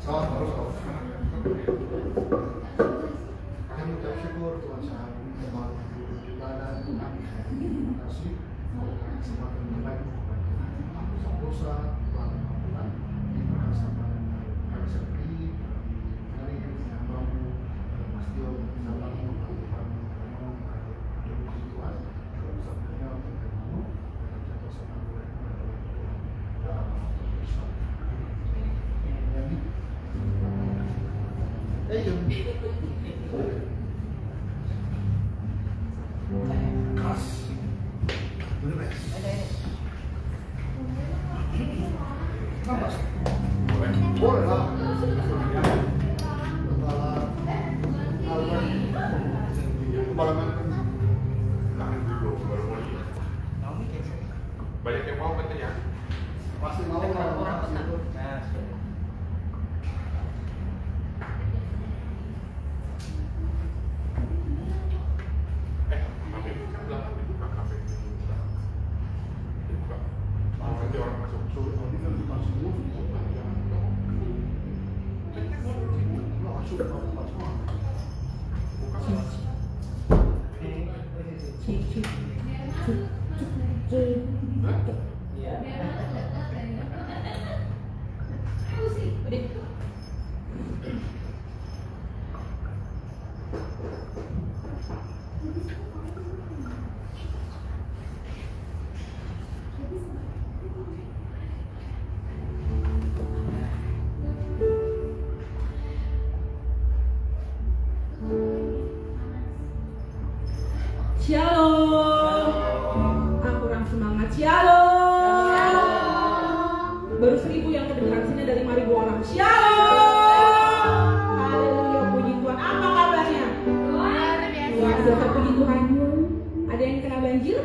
Kami ucap syukur Tuhan saat membawa ibadah Tuhan. Terima kasih kesempatan yang baik untuk dosa Tuhan mengampunan. Terima kasih kami seperti hari ini hambamu Mas Tio hambamu Tuhan Tuhan sabtunya untuk firman-Mu dan jatuh sama Keras. Kenapa? Boleh lah. Kepala banyak yang mau katanya. pasti mau orang Nanti orang masuk. Shalom. Aku kurang semangat. Shalom. Baru 1000 yang kedengeran, sini dari 5.000 orang. Shalom. Haleluya, puji Tuhan. Apa kabarnya? Luar biasa. Puji Tuhan. Ada yang kena banjir?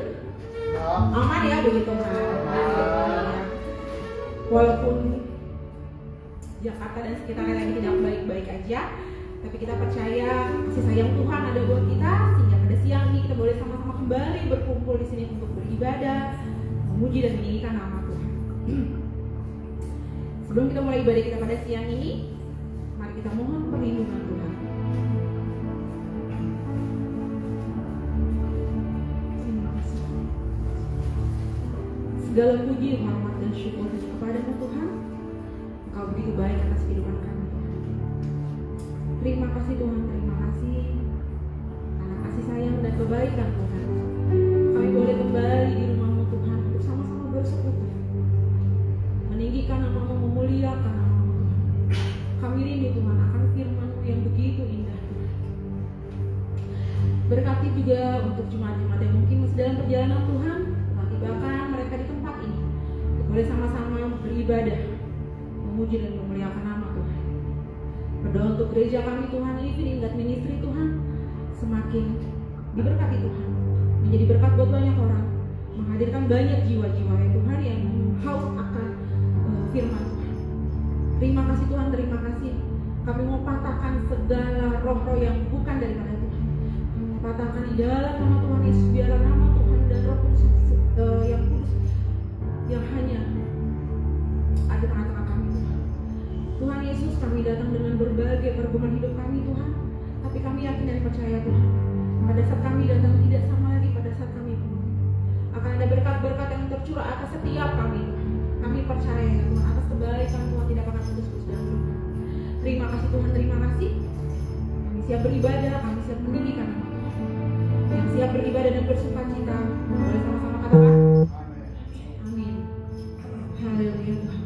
Aman ya, puji Tuhan. Walaupun Jakarta dan sekitarnya lagi tidak baik-baik aja, tapi kita percaya kasih sayang Tuhan ada buat kita, sehingga pada siang ini kita boleh sama-sama kembali berkumpul di sini untuk beribadah, memuji dan meninggikan nama Tuhan. Sebelum kita mulai ibadah kita pada siang ini, mari kita mohon perlindungan Tuhan. Terima kasih. Segala puji, hormat dan syukur kepadamu Tuhan. Engkau begitu baik atas kehidupan kami. Terima kasih Tuhan, terima kasih karena kasih sayang dan kebaikan Tuhan. Kami boleh kembali di rumah-Mu Tuhan untuk sama-sama bersekutu, meninggikan nama-Mu, memuliakan nama-Mu Tuhan. Kami rindu Tuhan akan firman-Mu yang begitu indah Tuhan. Berkati juga untuk jemaat-jemaat yang mungkin masih dalam perjalanan Tuhan, bahkan mereka di tempat ini boleh sama-sama beribadah, memuji dan memuliakan nama Tuhan. Berdoa untuk gereja kami Tuhan, Living God Ministry Tuhan, semakin diberkati Tuhan, menjadi berkat buat banyak orang, menghadirkan banyak jiwa-jiwa ya Tuhan yang haus akan firman Tuhan. Terima kasih Tuhan, terima kasih. Kami mau patahkan segala roh-roh yang bukan daripada Tuhan. Kami mau patahkan di dalam nama Tuhan Yesus, biarlah nama Tuhan dan Roh Kudus yang kudus yang hanya ada tengah-tengah kami Tuhan. Tuhan Yesus, kami datang dengan berbagai pergumulan hidup kami Tuhan, tapi kami yakin dan percaya Tuhan, pada saat kami datang tidak sama lagi pada saat kami pulang. Akan ada berkat-berkat yang tercurah atas setiap kami Tuhan. Kami percaya ya Tuhan, atas kebaikan Tuhan tidak pernah putus-putus dalam hidup kami. Terima kasih Tuhan, terima kasih. Kami siap beribadah, kami siap meninggikan nama Tuhan. Yang siap beribadah dan bersuka cita, boleh sama-sama katakan amin. Haleluya Tuhan.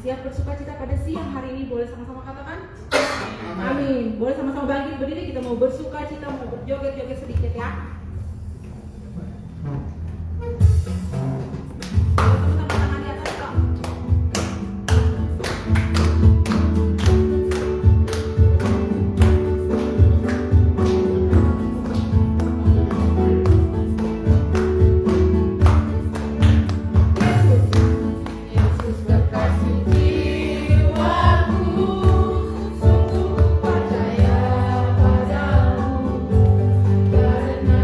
siap bersuka cita pada siang hari ini? Boleh sama-sama katakan? Amin. Boleh sama-sama bangkit berdiri, kita mau bersuka cita, mau berjoget-joget sedikit ya. Sama-sama tangan di atas kok. Yesus kekasih jiwaku, sungguh percaya padamu, karena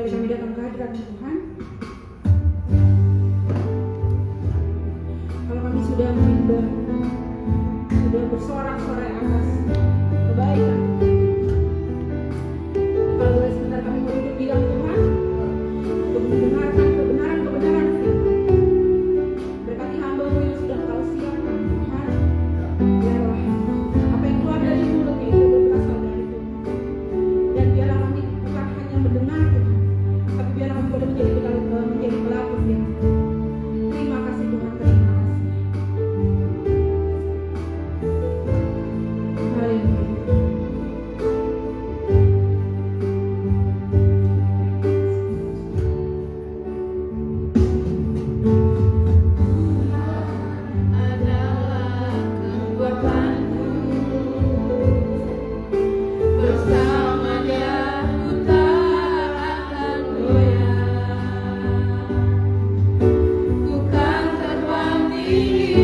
kembali kami datang ke hadirat Tuhan. Kalau kami sudah menimba, sudah bersorak-sorai atas kebaikan, kalau boleh sebentar kami duduk di dalam Tuhan untuk mendengarkan kebenaran-kebenaran firman. Berkati hamba-Mu yang sudah Kau siapkan Tuhan. Biarlah apa yang keluar dari mulutnya itu berasal dari Tuhan. Dan biarlah kami bukan hanya mendengar Tuhan, tapi biarlah kami boleh menjadi pelaku firman. Terima kasih Tuhan, terima kasih. Haleluya. Adalah kekuatanku, bersama Dia ku tak akan goyah. Ku kan terbang tinggi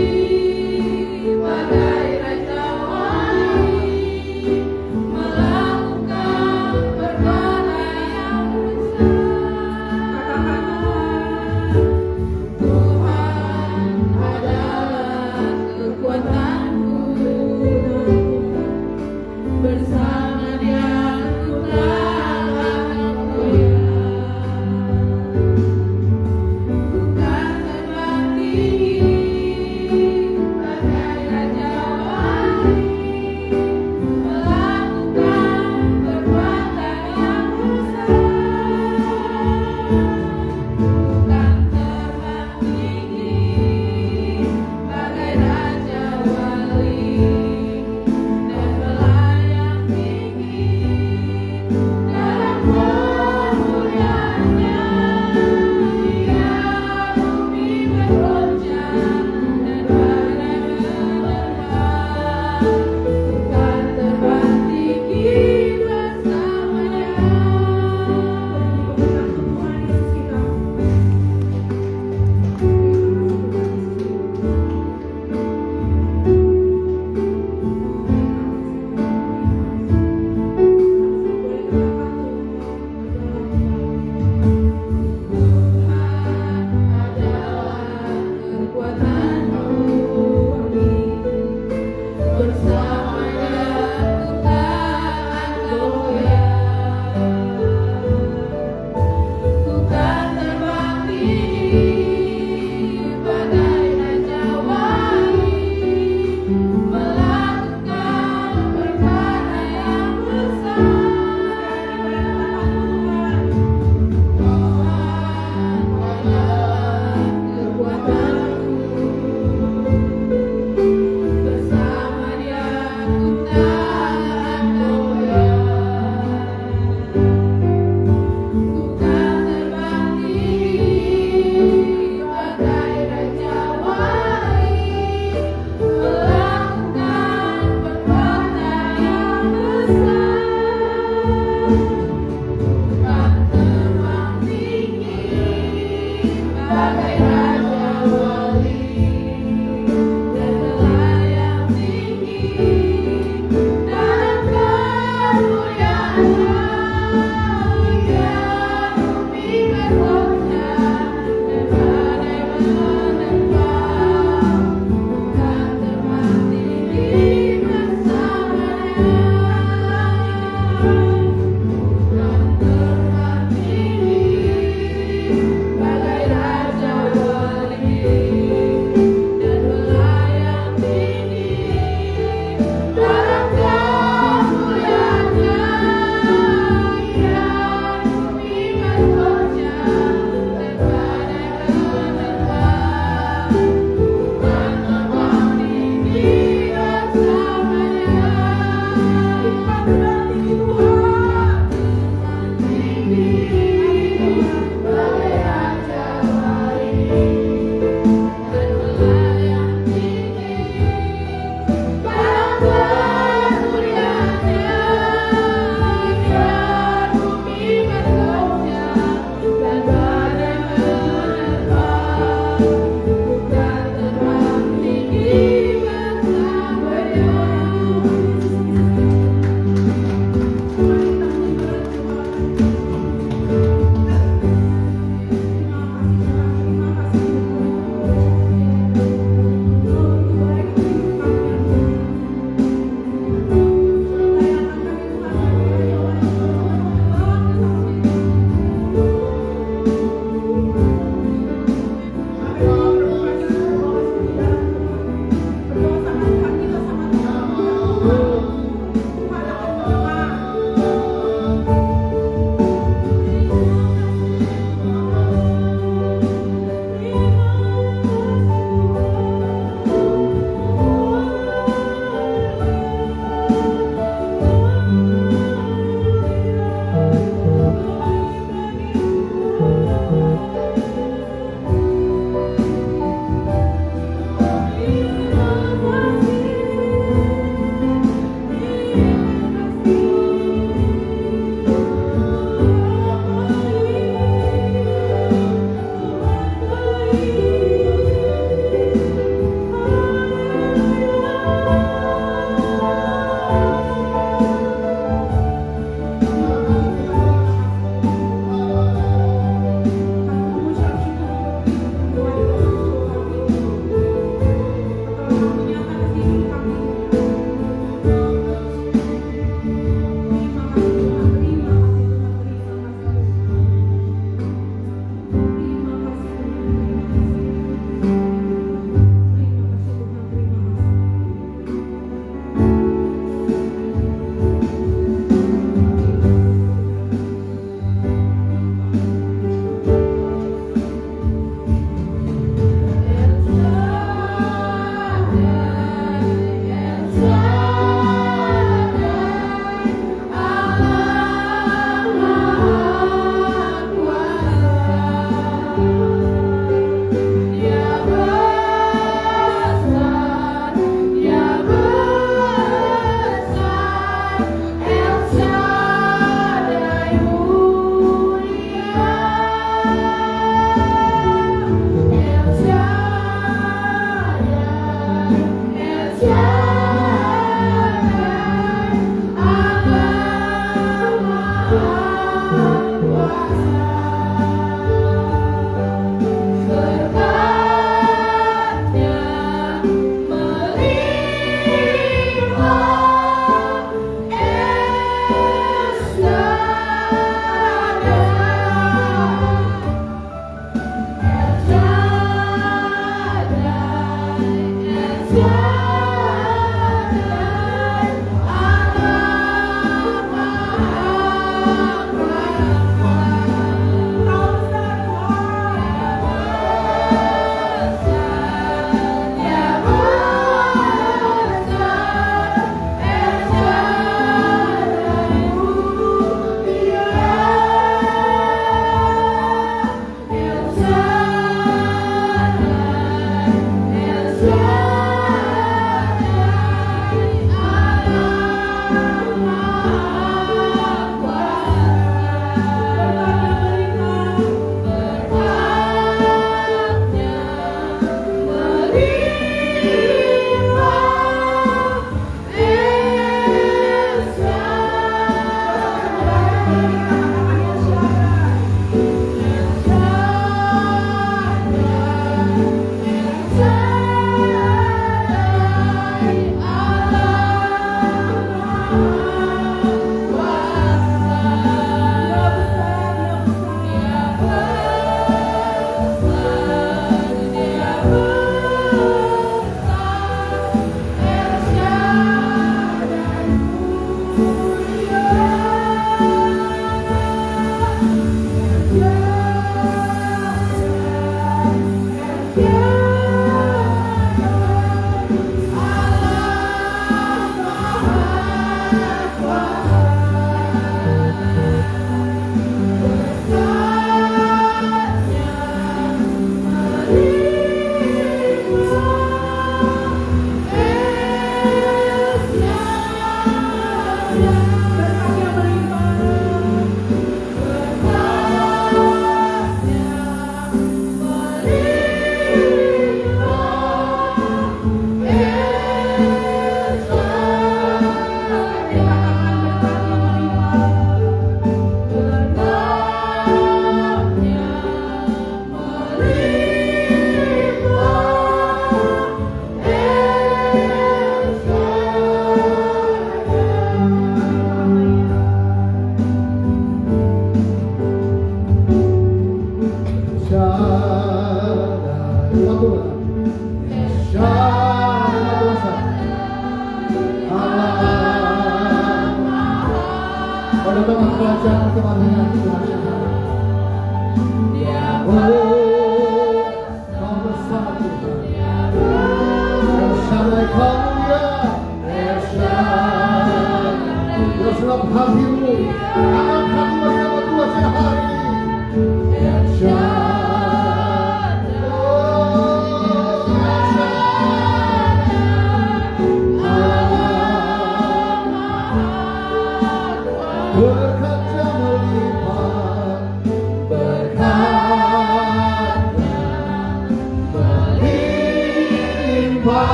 bagai raja wali, melakukan perbuatan yang besar. Tuhan adalah kekuatanku, bersama Dia ku tak akan goyah. Ku kan terbang tinggi bagai raja wali, melakukan perbuatan yang besar. Bukan terbang tinggi bagai raja wali, dan melayang tinggi dalam kemuliaannya. Dia bumi bergoncang dan badai menerpa. Bukan terbang tinggi bersamanya. Tuhan Yesus kita. Adalah kekuatanku, bersama Dia ku tak akan goyah. Ku kan terbang tinggi bagai raja wali, melakukan perkara yang besar. Tuhan adalah kekuatanku, bersama Dia ku tak akan goyah. Ku kan terbang tinggi bagai raja wali, melakukan perbuatan yang besar. Bukan terbang tinggi bagai raja wali, dan melayang tinggi dalam kemuliaannya. Dia bumi bergoncang dan badai menerpa. Bukan terbang tinggi bersamanya. Bukan terbang tinggi bagai raja wali.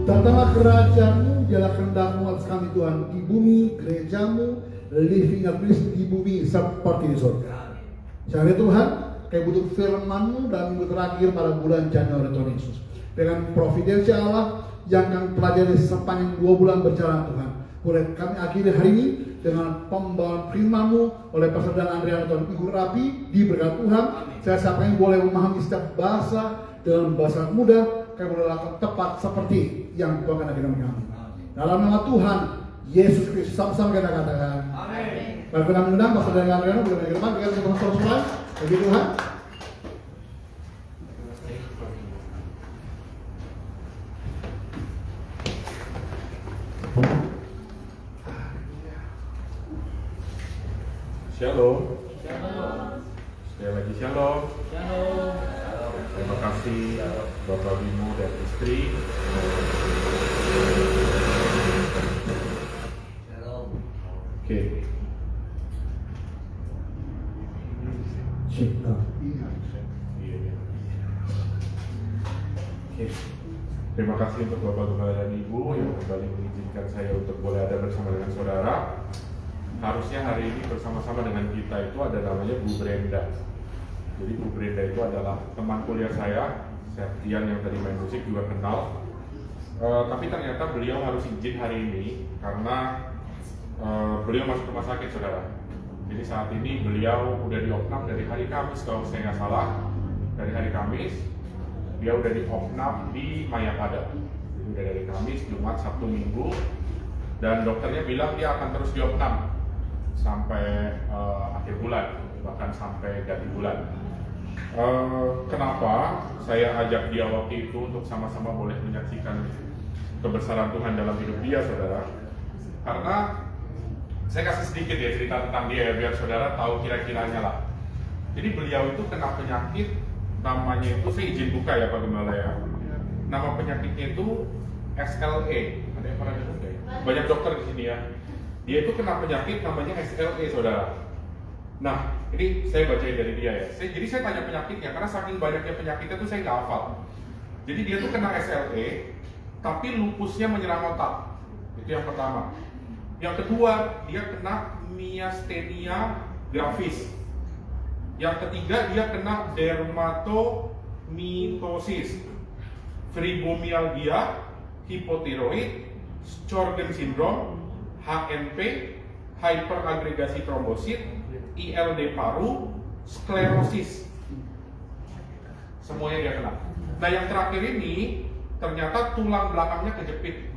Datanglah kerajaan-Mu, jadilah kehendak-Mu atas kami Tuhan di bumi, gereja-Mu, living at least di bumi seperti di surga. Jadi Tuhan, kayak butuh firman-Mu dalam minggu terakhir pada bulan Januari Tuhan Yesus. Dengan providensi Allah yang kami pelajari sepanjang 2 bulan berjalan Tuhan. Boleh kami akhiri hari ini dengan pembawaan firman-Mu oleh Pastor Dan Andriana Tuhan. Ibu Rabi diberkati Tuhan. Saya siapa yang boleh memahami setiap bahasa dengan bahasa mudah, kami boleh lakukan tepat seperti yang Tuhan akan kami. Dalam nama Tuhan Yesus Kristus, sama-sama kita katakan amin. Baik, kita mengundang Pastor Dan Andriana boleh ke depan, kita sama-sama bagi Tuhan. Shalom. Sekali lagi shalom. Terima kasih Bapak Bimo dan istri. Oke. Ingat. Iya, iya. Oke. Terima kasih untuk Bapak Gembala dan Ibu yang kembali mengizinkan saya untuk boleh ada bersama dengan saudara. Harusnya hari ini bersama-sama dengan kita itu ada namanya Bu Brenda. Jadi Bu Brenda itu adalah teman kuliah saya, Septian yang tadi main musik juga kenal. Tapi ternyata beliau harus izin hari ini karena beliau masuk rumah sakit, saudara. Jadi saat ini beliau udah diopnam dari hari Kamis kalau saya nggak salah. Dari hari Kamis dia udah diopnam di Mayapada. Jadi udah dari Kamis, Jumat, Sabtu, Minggu, dan dokternya bilang dia akan terus diopnam sampai akhir bulan, bahkan sampai ganti bulan. Kenapa saya ajak dia waktu itu untuk sama-sama boleh menyaksikan kebesaran Tuhan dalam hidup dia, saudara? Karena saya kasih sedikit ya cerita tentang dia ya, biar saudara tahu kira-kiranya lah. Jadi beliau itu kena penyakit, namanya itu, saya izin buka ya Pak Gembala ya. Nama penyakitnya itu SLE. Ada yang pernah dengar ya? Banyak dokter di sini ya. Dia itu kena penyakit namanya SLE, saudara. Nah, ini saya bacain dari dia ya. Jadi saya tanya penyakitnya, karena saking banyaknya penyakitnya tuh saya nggak hafal. Jadi dia tuh kena SLE, tapi lupusnya menyerang otak. Itu yang pertama. Yang kedua, dia kena myasthenia gravis. Yang ketiga, dia kena dermatomytosis, fibromyalgia, hipotiroid, Sjögren syndrome, HNP, hyperagregasi trombosit, ILD paru, sklerosis. Semuanya dia kena. Nah yang terakhir ini ternyata tulang belakangnya kejepit.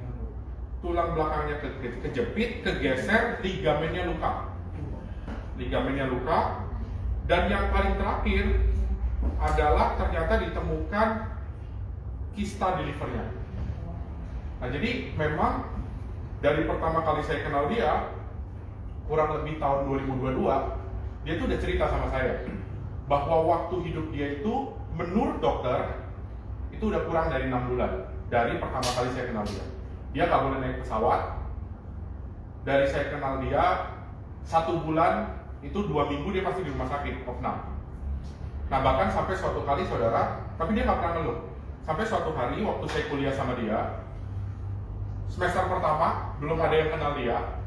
Tulang belakangnya kejepit, kegeser, ligamennya luka. Ligamennya luka. Dan yang paling terakhir adalah ternyata ditemukan kista di livernya. Nah jadi memang dari pertama kali saya kenal dia, kurang lebih tahun 2022, dia tuh udah cerita sama saya bahwa waktu hidup dia itu menurut dokter itu udah kurang dari 6 bulan dari pertama kali saya kenal dia. Dia nggak boleh naik pesawat. Dari saya kenal dia 1 bulan itu 2 minggu dia pasti di rumah sakit opnam. Nah bahkan sampai suatu kali, saudara, tapi dia nggak pernah ngeluh. Sampai suatu hari waktu saya kuliah sama dia, semester pertama belum ada yang kenal dia.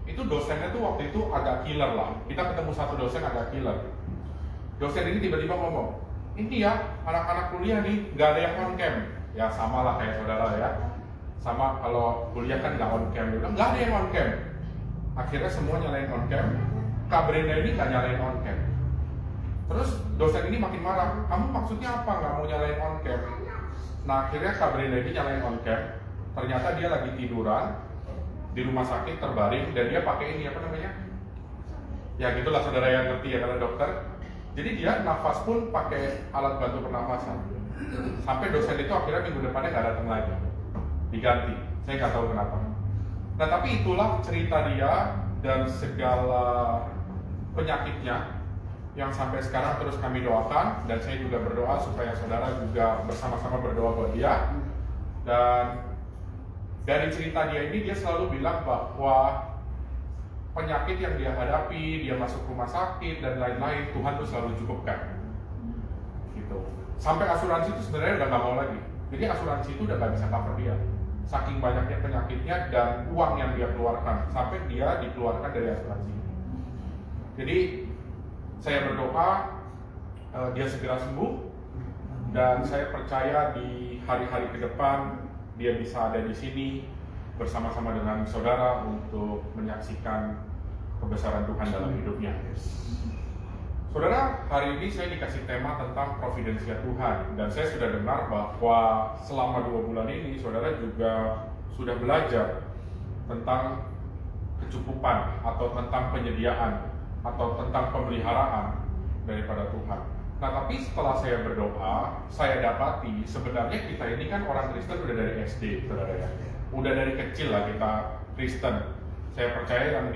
Itu dosennya tuh waktu itu agak killer lah. Kita ketemu satu dosen agak killer. Dosen ini tiba-tiba ngomong, ini ya anak-anak kuliah nih nggak ada yang on cam. Ya sama lah kayak saudara ya. Sama kalau kuliah kan nggak on cam. Dia bilang nggak ada yang on cam. Akhirnya semua nyalain on cam. Kak Brenda ini nggak nyalain on cam. Terus dosen ini makin marah. Kamu maksudnya apa nggak mau nyalain on cam? Nah akhirnya Kak Brenda ini nyalain on cam. Ternyata dia lagi tiduran di rumah sakit terbaring dan dia pakai ini apa namanya? Ya gitulah saudara yang ngerti ya karena dokter. Jadi dia nafas pun pakai alat bantu pernafasan. Sampai dosen itu akhirnya minggu depannya nggak datang lagi, diganti. Saya nggak tahu kenapa. Nah tapi itulah cerita dia dan segala penyakitnya yang sampai sekarang terus kami doakan, dan saya juga berdoa supaya saudara juga bersama-sama berdoa buat dia. Dan dari cerita dia ini, dia selalu bilang bahwa penyakit yang dia hadapi, dia masuk rumah sakit dan lain-lain, Tuhan tuh selalu cukupkan. Gitu. Sampai asuransi itu sebenarnya udah nggak mau lagi. Jadi asuransi itu udah nggak bisa cover dia. Saking banyaknya penyakitnya dan uang yang dia keluarkan, sampai dia dikeluarkan dari asuransi. Jadi saya berdoa dia segera sembuh, dan saya percaya di hari-hari ke depan dia bisa ada di sini bersama-sama dengan saudara untuk menyaksikan kebesaran Tuhan dalam hidupnya. Saudara, hari ini saya dikasih tema tentang providensia Tuhan, dan saya sudah dengar bahwa selama 2 bulan ini saudara juga sudah belajar tentang kecukupan atau tentang penyediaan atau tentang pemeliharaan daripada Tuhan. Nah tapi setelah saya berdoa, saya dapati sebenarnya kita ini kan orang Kristen udah dari SD, saudara ya. Udah dari kecil lah kita Kristen. Saya percaya yang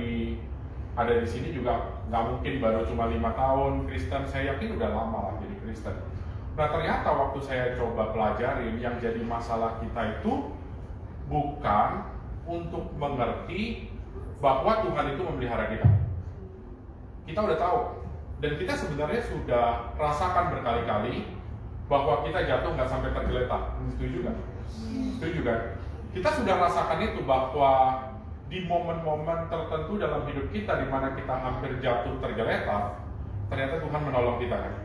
ada di sini juga nggak mungkin baru cuma 5 tahun Kristen, saya yakin udah lama lah jadi Kristen. Nah ternyata waktu saya coba pelajarin, yang jadi masalah kita itu bukan untuk mengerti bahwa Tuhan itu memelihara kita. Kita udah tahu, dan kita sebenarnya sudah rasakan berkali-kali bahwa kita jatuh nggak sampai tergeletak. Setuju kan? Setuju kan? Kita sudah rasakan itu bahwa di momen-momen tertentu dalam hidup kita di mana kita hampir jatuh tergeletak, ternyata Tuhan menolong kita kan.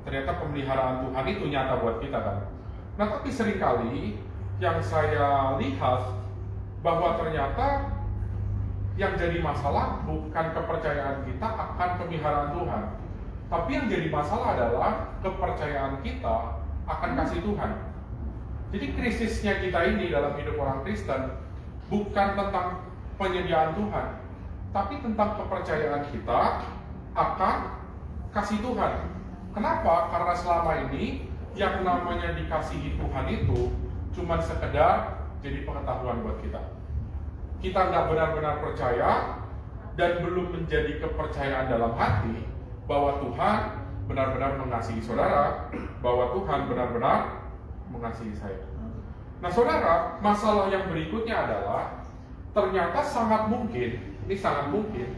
Ternyata pemeliharaan Tuhan itu nyata buat kita kan. Nah tapi seringkali yang saya lihat bahwa ternyata yang jadi masalah bukan kepercayaan kita akan pemeliharaan Tuhan, tapi yang jadi masalah adalah kepercayaan kita akan kasih Tuhan. Jadi krisisnya kita ini dalam hidup orang Kristen bukan tentang penyediaan Tuhan, tapi tentang kepercayaan kita akan kasih Tuhan. Kenapa? Karena selama ini yang namanya dikasihi Tuhan itu cuma sekedar jadi pengetahuan buat kita. Kita nggak benar-benar percaya dan belum menjadi kepercayaan dalam hati bahwa Tuhan benar-benar mengasihi saudara, bahwa Tuhan benar-benar mengasihi saya. Nah saudara, masalah yang berikutnya adalah ternyata sangat mungkin, ini sangat mungkin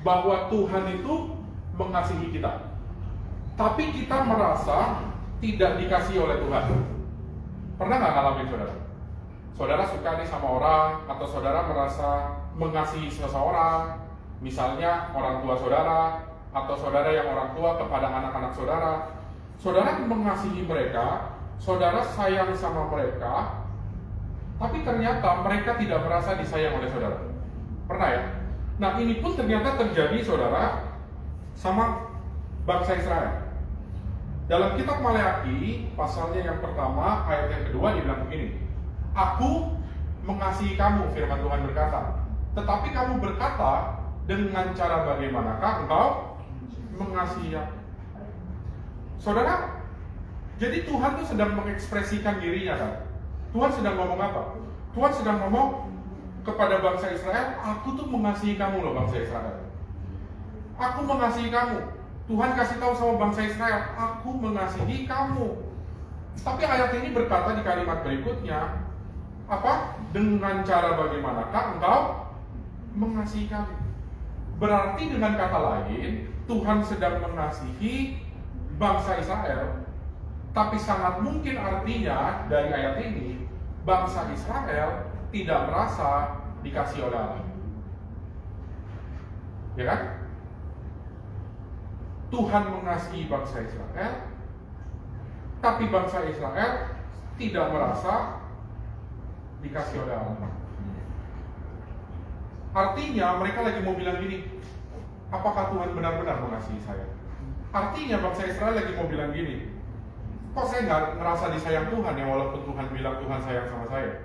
bahwa Tuhan itu mengasihi kita, tapi kita merasa tidak dikasihi oleh Tuhan. Pernah nggak ngalamin saudara? Saudara suka nih sama orang, atau saudara merasa mengasihi seseorang, misalnya orang tua saudara, atau saudara yang orang tua kepada anak-anak saudara. Saudara mengasihi mereka, saudara sayang sama mereka, tapi ternyata mereka tidak merasa disayang oleh saudara. Pernah ya? Nah ini pun ternyata terjadi saudara sama bangsa Israel. Dalam kitab Maleakhi, pasalnya yang pertama, ayat yang kedua dibilang begini, Aku mengasihi kamu, firman Tuhan berkata, tetapi kamu berkata, dengan cara bagaimanakah engkau mengasihi aku? Saudara, jadi Tuhan itu sedang mengekspresikan dirinya kan? Tuhan sedang ngomong apa? Tuhan sedang ngomong kepada bangsa Israel, aku tuh mengasihi kamu loh bangsa Israel. Aku mengasihi kamu. Tuhan kasih tahu sama bangsa Israel, aku mengasihi kamu. Tapi ayat ini berkata di kalimat berikutnya, apa? Dengan cara bagaimanakah engkau mengasihi kami? Berarti dengan kata lain, Tuhan sedang mengasihi bangsa Israel. Tapi sangat mungkin artinya dari ayat ini, bangsa Israel tidak merasa dikasih oleh Allah. Ya kan? Tuhan mengasihi bangsa Israel, tapi bangsa Israel tidak merasa dikasih oleh Allah. Artinya mereka lagi mau bilang gini, apakah Tuhan benar-benar mengasihi saya? Artinya bangsa Israel lagi mau bilang gini, kok saya nggak ngerasa disayang Tuhan ya walaupun Tuhan bilang Tuhan sayang sama saya?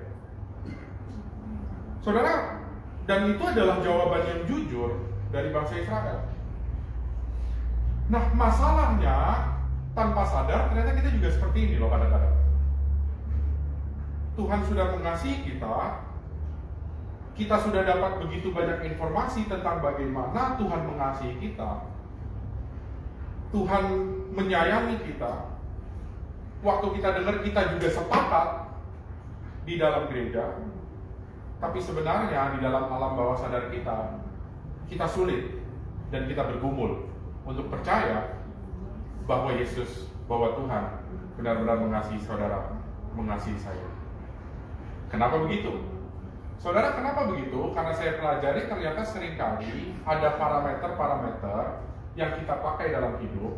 Saudara, dan itu adalah jawaban yang jujur dari bangsa Israel. Nah masalahnya, tanpa sadar ternyata kita juga seperti ini loh kadang-kadang. Tuhan sudah mengasihi kita sudah dapat begitu banyak informasi tentang bagaimana Tuhan mengasihi kita. Tuhan menyayangi kita. Waktu kita dengar kita juga sepakat di dalam gereja, tapi sebenarnya di dalam alam bawah sadar kita sulit dan kita bergumul untuk percaya bahwa Yesus, bahwa Tuhan benar-benar mengasihi saudara, mengasihi saya. Kenapa begitu? Saudara, kenapa begitu? Karena saya pelajari ternyata seringkali ada parameter-parameter yang kita pakai dalam hidup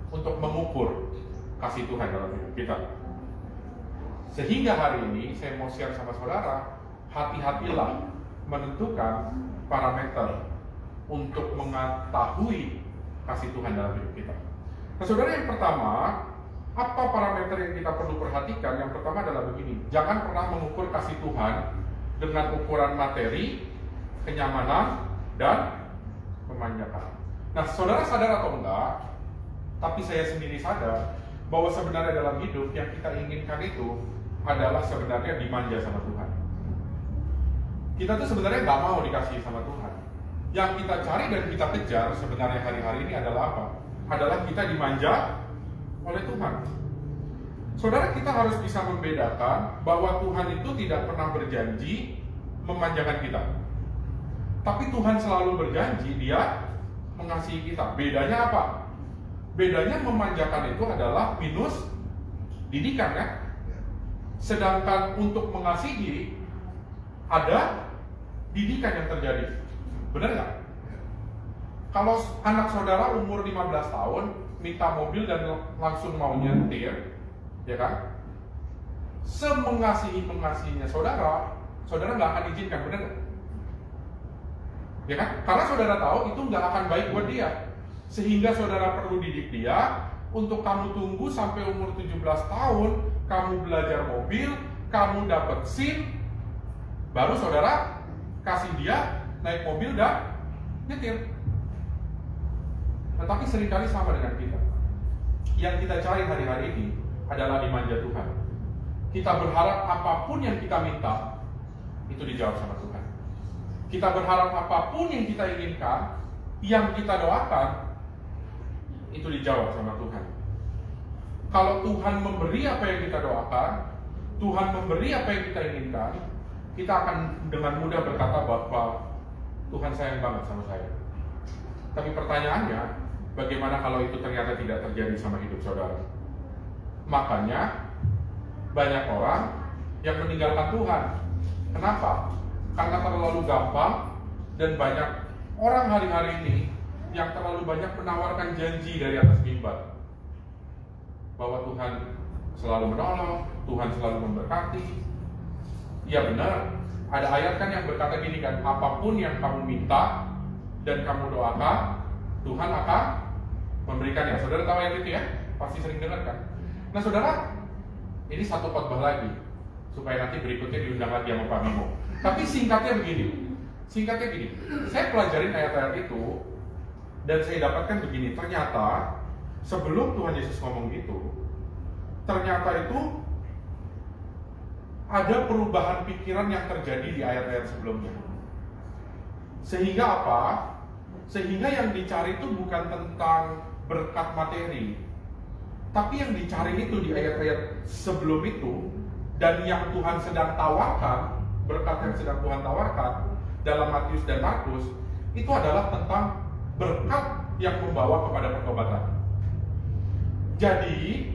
untuk mengukur kasih Tuhan dalam hidup kita. Sehingga hari ini saya mau share sama saudara, hati-hatilah menentukan parameter untuk mengetahui kasih Tuhan dalam hidup kita. Nah saudara, yang pertama, apa parameter yang kita perlu perhatikan? Yang pertama adalah begini, jangan pernah mengukur kasih Tuhan dengan ukuran materi, kenyamanan, dan memanjakan. Nah saudara sadar atau enggak, tapi saya sendiri sadar bahwa sebenarnya dalam hidup yang kita inginkan itu adalah sebenarnya dimanja sama Tuhan. Kita tuh sebenarnya nggak mau dikasihi sama Tuhan. Yang kita cari dan kita kejar sebenarnya hari-hari ini adalah apa? Adalah kita dimanja oleh Tuhan. Saudara, kita harus bisa membedakan bahwa Tuhan itu tidak pernah berjanji memanjakan kita. Tapi Tuhan selalu berjanji Dia mengasihi kita. Bedanya apa? Bedanya memanjakan itu adalah minus didikan, kan? Sedangkan untuk mengasihi ada didikan yang terjadi. Benar nggak? Kalau anak saudara umur 15 tahun minta mobil dan langsung mau nyetir, ya kan? Semengasihi-mengasihinya saudara nggak akan izinkan, benar nggak? Ya kan? Karena saudara tahu itu nggak akan baik buat dia. Sehingga saudara perlu didik dia untuk kamu tunggu sampai umur 17 tahun, kamu belajar mobil, kamu dapat SIM, baru saudara kasih dia naik mobil dan nyetir. Nah, tapi seringkali sama dengan kita. Yang kita cari hari-hari ini adalah dimanja Tuhan. Kita berharap apapun yang kita minta itu dijawab sama Tuhan. Kita berharap apapun yang kita inginkan, yang kita doakan itu dijawab sama Tuhan. Kalau Tuhan memberi apa yang kita doakan, Tuhan memberi apa yang kita inginkan, kita akan dengan mudah berkata bahwa Tuhan sayang banget sama saya. Tapi pertanyaannya, bagaimana kalau itu ternyata tidak terjadi sama hidup saudara? Makanya banyak orang yang meninggalkan Tuhan. Kenapa? Karena terlalu gampang, dan banyak orang hari-hari ini yang terlalu banyak menawarkan janji dari atas mimbar bahwa Tuhan selalu menolong, Tuhan selalu memberkati. Ya benar, ada ayat kan yang berkata gini kan, apapun yang kamu minta dan kamu doakan, Tuhan akan memberikannya. Saudara tahu ayat itu ya? Pasti sering dengar kan? Nah saudara, ini satu khotbah lagi supaya nanti berikutnya diundang lagi sama Pak Bimo. Tapi singkatnya begini, saya pelajarin ayat-ayat itu dan saya dapatkan begini, ternyata sebelum Tuhan Yesus ngomong gitu, ternyata itu ada perubahan pikiran yang terjadi di ayat-ayat sebelumnya. Sehingga apa? Sehingga yang dicari itu bukan tentang berkat materi, tapi yang dicari itu di ayat-ayat sebelum itu, dan yang Tuhan sedang tawarkan, berkat yang sedang Tuhan tawarkan dalam Matius dan Markus, itu adalah tentang berkat yang membawa kepada pertobatan. Jadi,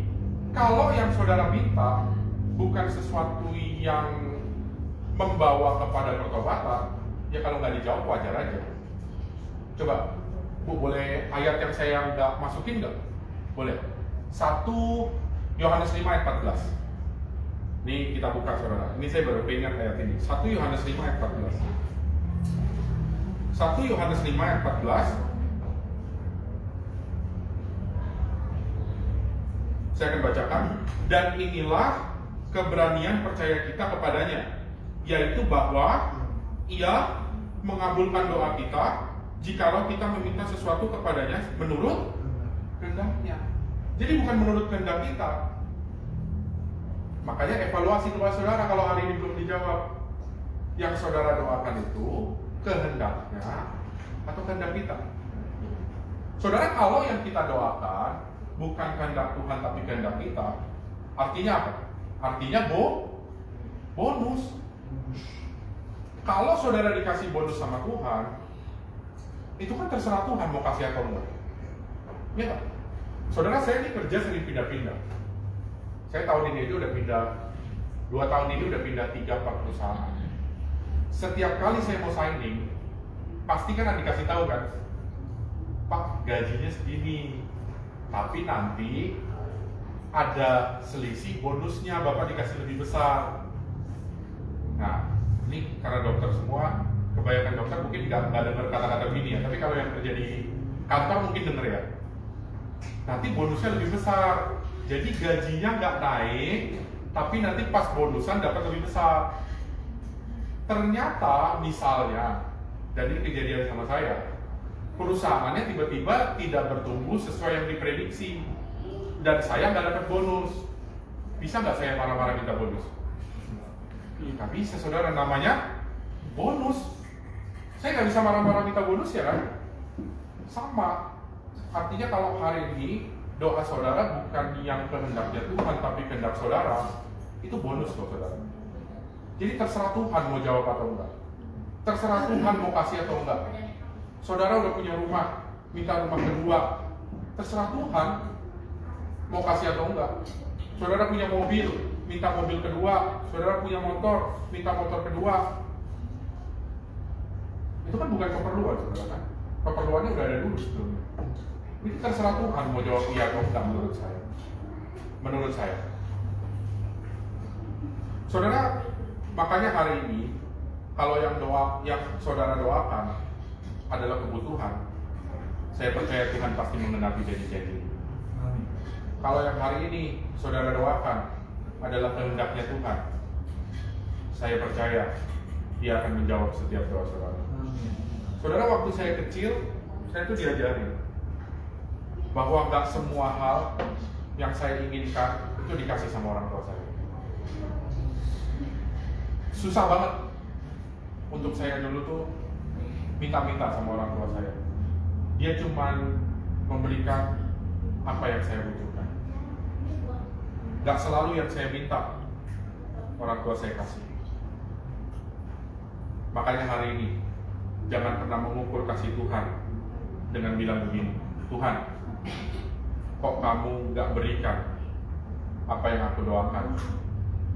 kalau yang saudara minta bukan sesuatu yang membawa kepada pertobatan, ya kalau nggak dijawab wajar aja. Coba, Bu, boleh ayat yang saya nggak masukin nggak? Boleh. 1 Yohanes 5 ayat 14. Ini kita buka saudara. Ini saya baru ingat ayat ini. 1 Yohanes 5 ayat 14. 1 Yohanes 5 ayat 14. Saya akan bacakan. Dan inilah keberanian percaya kita kepadanya, yaitu bahwa Ia mengabulkan doa kita jikalau kita meminta sesuatu kepadanya menurut kehendaknya. Jadi bukan menurut kehendak kita. Makanya evaluasi doa saudara kalau hari ini belum dijawab. Yang saudara doakan itu kehendaknya atau kehendak kita? Saudara, kalau yang kita doakan bukan kehendak Tuhan tapi kehendak kita, artinya apa? Artinya bonus. Kalau saudara dikasih bonus sama Tuhan, itu kan terserah Tuhan mau kasih atau enggak. Ya kan? Saudara, saya ini kerja sering pindah-pindah. Saya tahun ini udah pindah, 2 tahun ini udah pindah 3-4 perusahaan. Setiap kali saya mau signing, pasti kan dikasih tahu kan, Pak, gajinya segini, tapi nanti ada selisih bonusnya, Bapak dikasih lebih besar. Nah, ini karena dokter semua, kebanyakan dokter mungkin nggak dengar kata-kata begini ya, tapi kalau yang kerja di kantor mungkin denger ya. Nanti bonusnya lebih besar. Jadi gajinya nggak naik, tapi nanti pas bonusan dapat lebih besar. Ternyata misalnya, dan ini kejadian sama saya, perusahaannya tiba-tiba tidak bertumbuh sesuai yang diprediksi, dan saya nggak dapat bonus. Bisa nggak saya marah-marah minta bonus? Nggak bisa saudara, namanya bonus. Saya nggak bisa marah-marah minta bonus ya kan? Sama. Artinya kalau hari ini doa saudara bukan yang kehendaknya Tuhan tapi kehendak saudara, itu bonus loh saudara. Jadi terserah Tuhan mau jawab atau enggak. Terserah Tuhan mau kasih atau enggak. Saudara udah punya rumah, minta rumah kedua, terserah Tuhan mau kasih atau enggak. Saudara punya mobil, minta mobil kedua. Saudara punya motor, minta motor kedua. Itu kan bukan keperluan saudara kan? Keperluannya udah ada dulu sebelumnya. Itu terserah Tuhan mau jawab iya atau enggak menurut saya. Menurut saya. Saudara, makanya hari ini kalau yang saudara doakan adalah kebutuhan, saya percaya Tuhan pasti mengenapi janji-janji. Kalau yang hari ini saudara doakan adalah kehendaknya Tuhan, saya percaya Dia akan menjawab setiap doa saudara. Saudara, waktu saya kecil, saya tuh diajarin bahwa nggak semua hal yang saya inginkan itu dikasih sama orang tua saya. Susah banget untuk saya dulu tuh minta-minta sama orang tua saya. Dia cuman memberikan apa yang saya butuhkan. Gak selalu yang saya minta orang tua saya kasih. Makanya hari ini jangan pernah mengukur kasih Tuhan dengan bilang begini, Tuhan, kok kamu gak berikan apa yang aku doakan,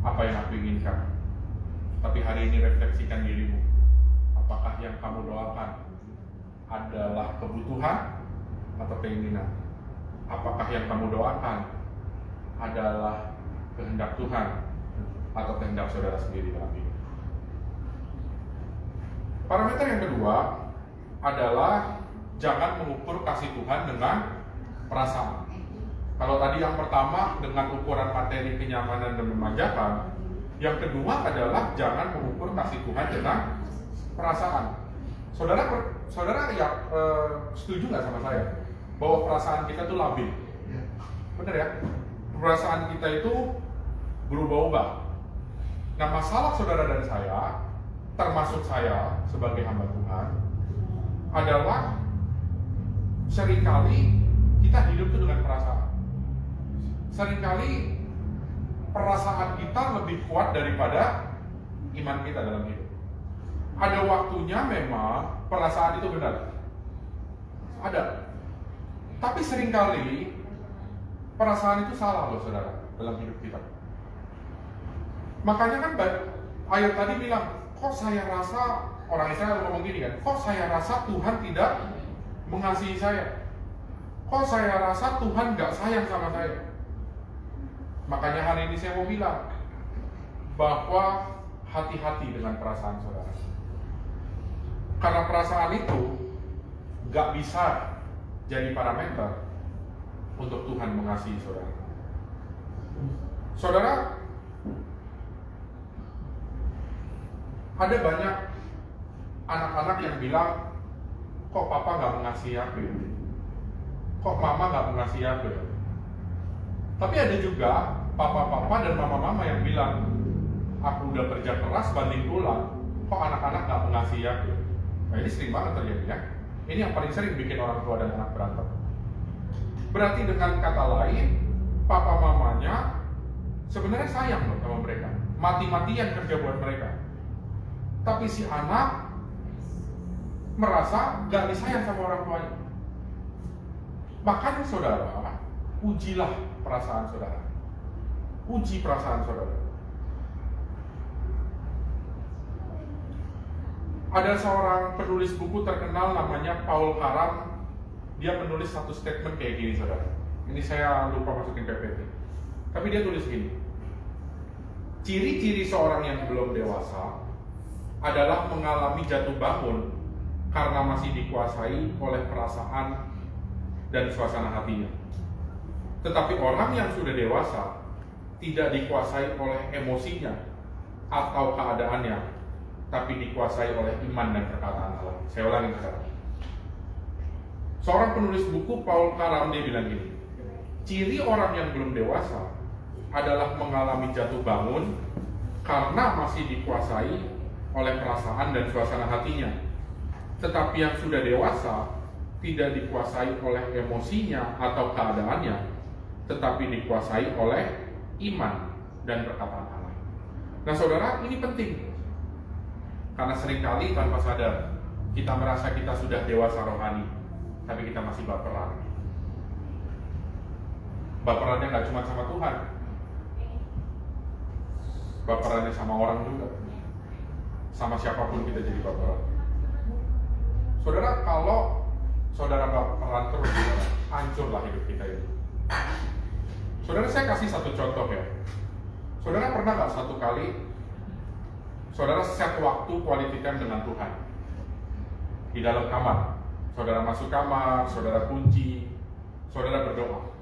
apa yang aku inginkan. Tapi hari ini refleksikan dirimu. Apakah yang kamu doakan adalah kebutuhan atau keinginan? Apakah yang kamu doakan adalah kehendak Tuhan atau kehendak saudara sendiri dalam hidup? Parameter yang kedua adalah jangan mengukur kasih Tuhan dengan perasaan. Kalau tadi yang pertama dengan ukuran materi, kenyamanan, dan memanjakan, yang kedua adalah jangan mengukur kasih Tuhan dengan perasaan. Saudara ya setuju nggak sama saya bahwa perasaan kita itu labil? Bener ya? Perasaan kita itu berubah-ubah. Nah, masalah saudara dan saya, termasuk saya sebagai hamba Tuhan, adalah seringkali kita hidup itu dengan perasaan. Seringkali perasaan kita lebih kuat daripada iman kita dalam hidup. Ada waktunya memang perasaan itu benar. Ada. Tapi seringkali perasaan itu salah loh saudara dalam hidup kita. Makanya kan ayat tadi bilang, kok saya rasa, orang Israel ngomong gini kan, kok saya rasa Tuhan tidak mengasihi saya. Kok saya rasa Tuhan gak sayang sama saya. Makanya hari ini saya mau bilang bahwa hati-hati dengan perasaan saudara. Karena perasaan itu gak bisa jadi parameter untuk Tuhan mengasihi saudara. Saudara, ada banyak anak-anak yang bilang, kok papa gak mengasihi aku ya? Kok mama gak mengasihi aku ya? Tapi ada juga papa-papa dan mama-mama yang bilang, aku udah kerja keras banting tulang, kok anak-anak gak mengasihi aku? Nah, ini sering banget terjadi ya. Ini yang paling sering bikin orang tua dan anak berantem. Berarti dengan kata lain, papa mamanya sebenarnya sayang loh sama mereka, mati-matian kerja buat mereka. Tapi si anak merasa gak disayang sama orang tuanya. Makanya saudara, ujilah perasaan saudara. Uji perasaan saudara. Ada seorang penulis buku terkenal namanya Paul Karam. Dia menulis satu statement kayak gini saudara. Ini saya lupa masukin PPT. Tapi dia tulis gini. Ciri-ciri seorang yang belum dewasa adalah mengalami jatuh bangun karena masih dikuasai oleh perasaan dan suasana hatinya. Tetapi orang yang sudah dewasa tidak dikuasai oleh emosinya atau keadaannya, tapi dikuasai oleh iman dan perkataan Allah. Saya ulangi sekarang. Seorang penulis buku Paul Karam dia bilang gini, ciri orang yang belum dewasa adalah mengalami jatuh bangun karena masih dikuasai oleh perasaan dan suasana hatinya, Tetapi yang sudah dewasa tidak dikuasai oleh emosinya atau keadaannya, tetapi dikuasai oleh iman dan perkataan Allah. Nah saudara, ini penting. Karena seringkali tanpa sadar kita merasa kita sudah dewasa rohani, tapi kita masih baperan. Baperannya nggak cuma sama Tuhan, baperannya sama orang juga. Sama siapapun kita jadi baperan. Saudara, kalau saudara baperan terus, saudara, hancurlah hidup kita itu. Saudara, saya kasih satu contoh ya. Saudara pernah nggak satu kali saudara set waktu quality time dengan Tuhan di dalam kamar? Saudara masuk kamar, saudara kunci, saudara berdoa.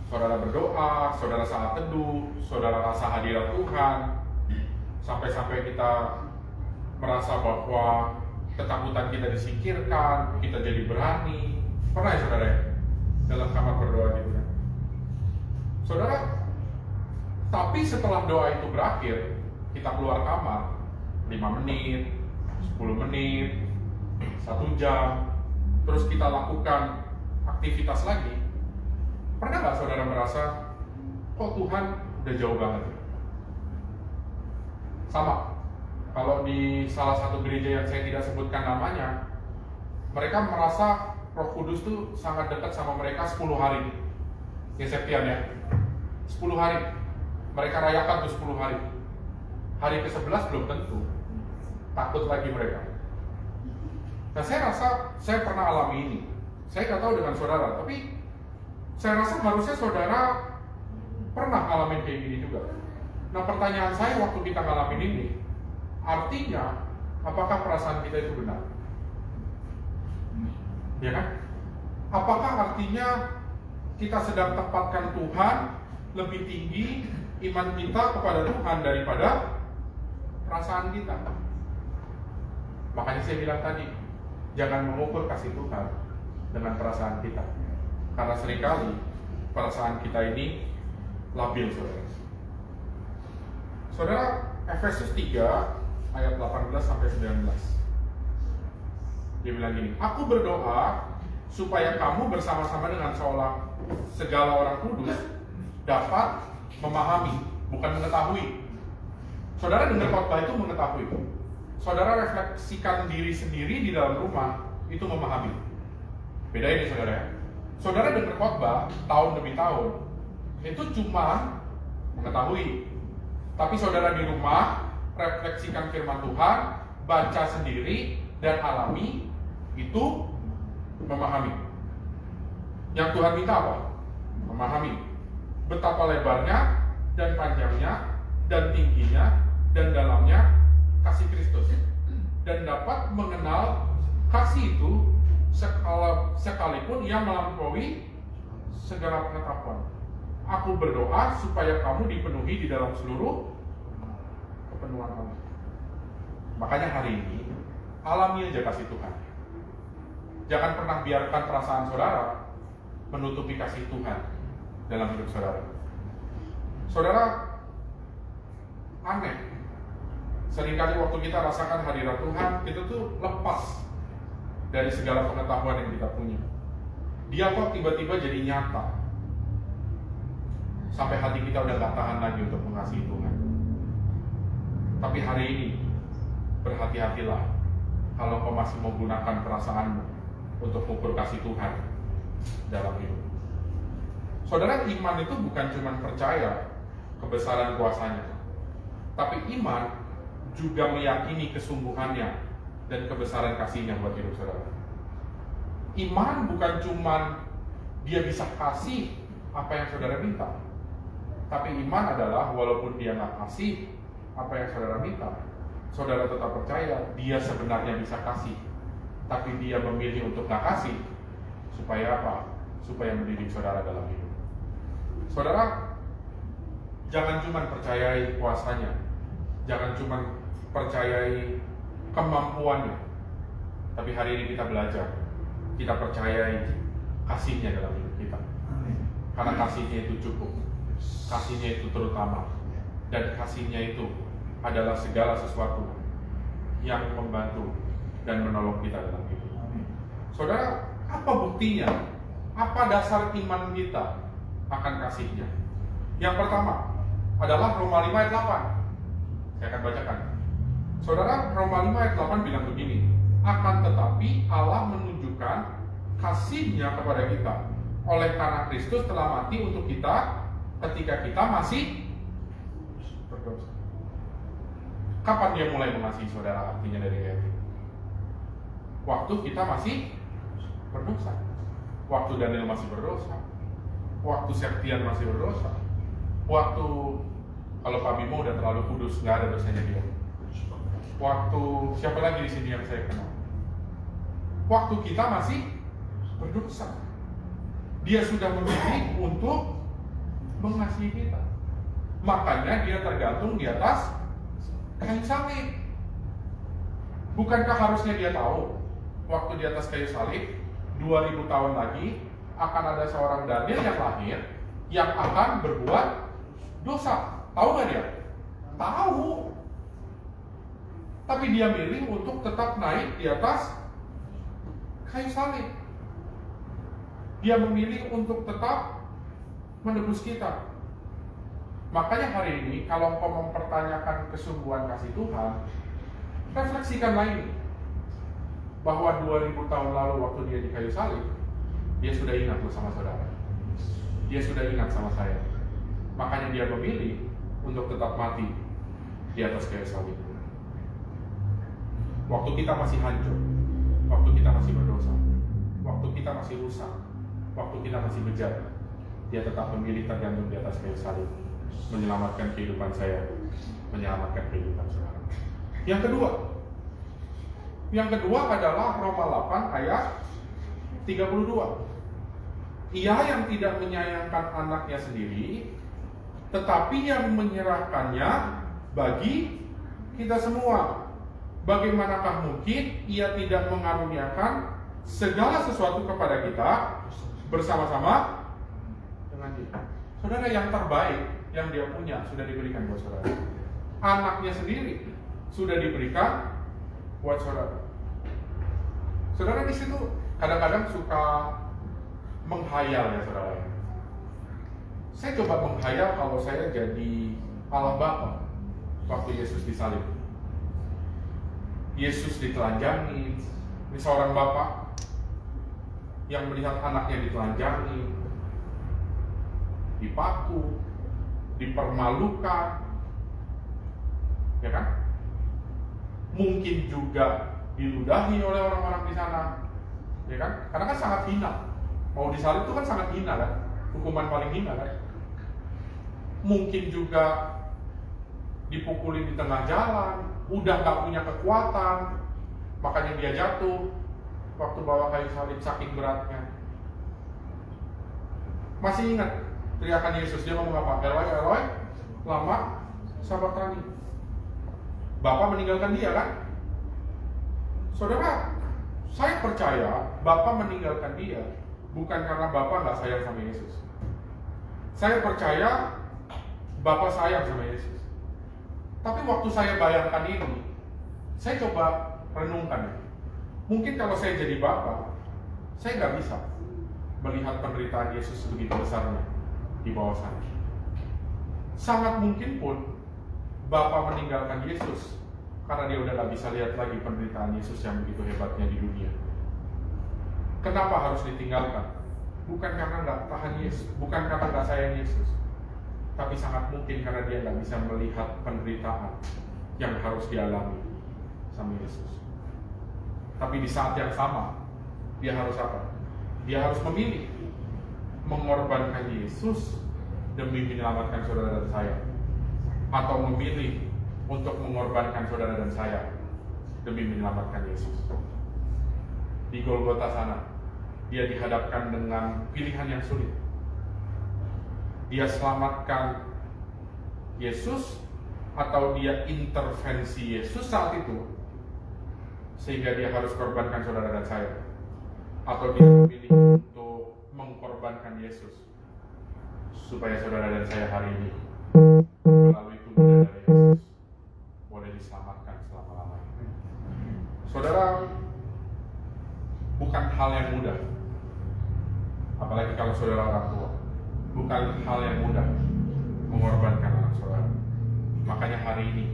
Saudara berdoa, saudara saat teduh, saudara rasa hadirat Tuhan, sampai-sampai kita merasa bahwa ketakutan kita disingkirkan, kita jadi berani. Pernah ya saudara ya? Dalam kamar berdoa gitu kan? Saudara, tapi setelah doa itu berakhir, kita keluar kamar 5 menit, 10 menit, 1 jam, terus kita lakukan aktivitas lagi. Pernah nggak saudara merasa, kok Tuhan udah jauh banget? Sama, kalau di salah satu gereja yang saya tidak sebutkan namanya, mereka merasa Roh Kudus tuh sangat dekat sama mereka 10 hari. Geseptian ya, 10 hari. Mereka rayakan tuh 10 hari. Hari ke-11 belum tentu. Takut lagi mereka. Nah saya rasa, saya pernah alami ini. Saya nggak tahu dengan saudara, tapi saya rasa harusnya saudara pernah ngalamin kayak gini juga. Nah pertanyaan saya waktu kita ngalamin ini, artinya apakah perasaan kita itu benar? Ya kan? Apakah artinya kita sedang tempatkan Tuhan lebih tinggi iman kita kepada Tuhan daripada perasaan kita? Makanya saya bilang tadi, jangan mengukur kasih Tuhan dengan perasaan kita. Karena seringkali perasaan kita ini labil, saudara. Saudara, Efesus 3 ayat 18-19. Dia bilang gini, aku berdoa supaya kamu bersama-sama dengan segala orang kudus dapat memahami, bukan mengetahui. Saudara dengar khotbah itu mengetahui. Saudara refleksikan diri sendiri di dalam rumah, itu memahami. Beda ini saudara ya. Saudara dengar khotbah tahun demi tahun, itu cuma mengetahui. Tapi saudara di rumah refleksikan firman Tuhan, baca sendiri dan alami, itu memahami. Yang Tuhan minta apa? Memahami betapa lebarnya dan panjangnya dan tingginya dan dalamnya kasih Kristus, dan dapat mengenal kasih itu sekalipun ia melampaui segala pengetahuan. Aku berdoa supaya kamu dipenuhi di dalam seluruh kepenuhan Allah. Makanya hari ini alami aja kasih Tuhan. Jangan pernah biarkan perasaan saudara menutupi kasih Tuhan dalam hidup saudara. Saudara, aneh. Seringkali waktu kita rasakan hadirat Tuhan, kita tuh lepas dari segala pengetahuan yang kita punya. Dia kok tiba-tiba jadi nyata. Sampai hati kita udah gak tahan lagi untuk mengasihi Tuhan. Tapi hari ini, berhati-hatilah kalau kau masih menggunakan perasaanmu untuk ukur kasih Tuhan dalam hidup. Saudara, iman itu bukan cuma percaya kebesaran kuasanya, tapi iman juga meyakini kesungguhannya dan kebesaran kasihnya buat hidup saudara. Iman bukan cuma dia bisa kasih apa yang saudara minta, tapi iman adalah walaupun dia nggak kasih apa yang saudara minta, saudara tetap percaya dia sebenarnya bisa kasih, tapi dia memilih untuk nggak kasih. Supaya apa? Supaya mendidik saudara dalam hidup. Saudara, jangan cuma percayai kuasanya, jangan cuma percayai kemampuannya, tapi hari ini kita belajar, kita percayai kasihnya dalam hidup kita. Karena kasihnya itu cukup, kasihnya itu terutama, dan kasihnya itu adalah segala sesuatu yang membantu dan menolong kita dalam hidup. Saudara, apa buktinya? Apa dasar iman kita akan kasih-Nya? Yang pertama adalah Roma 5 ayat 8. Saya akan bacakan. Saudara, Roma 5 ayat 8 bilang begini, akan tetapi Allah menunjukkan kasih-Nya kepada kita oleh karena Kristus telah mati untuk kita ketika kita masih berdosa. Kapan Dia mulai mengasihi saudara? Artinya dari ayat ini, waktu kita masih berdosa, waktu Daniel masih berdosa, waktu Septian masih berdosa, waktu kalau Pak Bimo udah terlalu kudus, nggak ada dosanya dia. Waktu siapa lagi di sini yang saya kenal? Waktu kita masih berdosa, Dia sudah memilih untuk mengasihi kita. Makanya Dia tergantung di atas kayu salib. Bukankah harusnya Dia tahu waktu di atas kayu salib 2000 tahun lagi akan ada seorang Daniel yang lahir yang akan berbuat dosa? Tahu nggak dia? Tahu. Tapi Dia milih untuk tetap naik di atas kayu salib. Dia memilih untuk tetap menebus kita. Makanya hari ini kalau engkau mempertanyakan kesungguhan kasih Tuhan, refleksikanlah ini, bahwa 2000 tahun lalu waktu Dia di kayu salib, Dia sudah ingat bersama saudara. Dia sudah ingat sama saya. Makanya Dia memilih untuk tetap mati di atas kayu salib. Waktu kita masih hancur, waktu kita masih berdosa, waktu kita masih rusak, waktu kita masih bejat, Dia tetap memilih tergantung di atas kayu salib, menyelamatkan kehidupan saya, menyelamatkan kehidupan saudara. Yang kedua adalah Roma 8 ayat 32. Ia yang tidak menyayangkan anaknya sendiri, tetapi yang menyerahkannya bagi kita semua. Bagaimanakah mungkin Ia tidak mengaruniakan segala sesuatu kepada kita bersama-sama dengan Dia? Saudara, yang terbaik yang Dia punya sudah diberikan buat saudara. Anaknya sendiri sudah diberikan buat saudara. Saudara di situ kadang-kadang suka menghayal ya saudara. Saya coba menghayal kalau saya jadi Allah Bapa waktu Yesus disalib. Yesus ditelanjangi, ini seorang bapak yang melihat anaknya ditelanjangi, dipaku, dipermalukan, ya kan? Mungkin juga diludahi oleh orang-orang di sana, ya kan? Karena kan sangat hina. Mau disalib itu kan sangat hina kan? Hukuman paling hina kan? Mungkin juga dipukulin di tengah jalan, udah gak punya kekuatan, makanya dia jatuh waktu bawa kayu salib saking beratnya. Masih ingat teriakan Yesus, Dia ngomong apa? Eloi, Eloi, lama sabachthani. Bapa meninggalkan Dia kan? Saudara, saya percaya Bapa meninggalkan Dia bukan karena Bapa gak sayang sama Yesus. Saya percaya Bapa sayang sama Yesus. Tapi waktu saya bayangkan ini, saya coba renungkan. Mungkin kalau saya jadi Bapa, saya nggak bisa melihat penderitaan Yesus begitu besarnya di bawah sana. Sangat mungkin pun Bapa meninggalkan Yesus karena Dia udah nggak bisa lihat lagi penderitaan Yesus yang begitu hebatnya di dunia. Kenapa harus ditinggalkan? Bukan karena nggak tahan Yesus, bukan karena nggak sayang Yesus, tapi sangat mungkin karena Dia nggak bisa melihat penderitaan yang harus dialami sama Yesus. Tapi di saat yang sama, Dia harus apa? Dia harus memilih mengorbankan Yesus demi menyelamatkan saudara dan saya, atau memilih untuk mengorbankan saudara dan saya demi menyelamatkan Yesus. Di Golgota sana, Dia dihadapkan dengan pilihan yang sulit. Dia selamatkan Yesus atau Dia intervensi Yesus saat itu sehingga Dia harus korbankan saudara dan saya, atau Dia memilih untuk mengkorbankan Yesus supaya saudara dan saya hari ini melalui tubuh dan darah Yesus boleh diselamatkan selama-lamanya. Saudara, hal yang mudah. Apalagi kalau saudara orang tua. Bukan hal yang mudah mengorbankan anak saudara. Makanya hari ini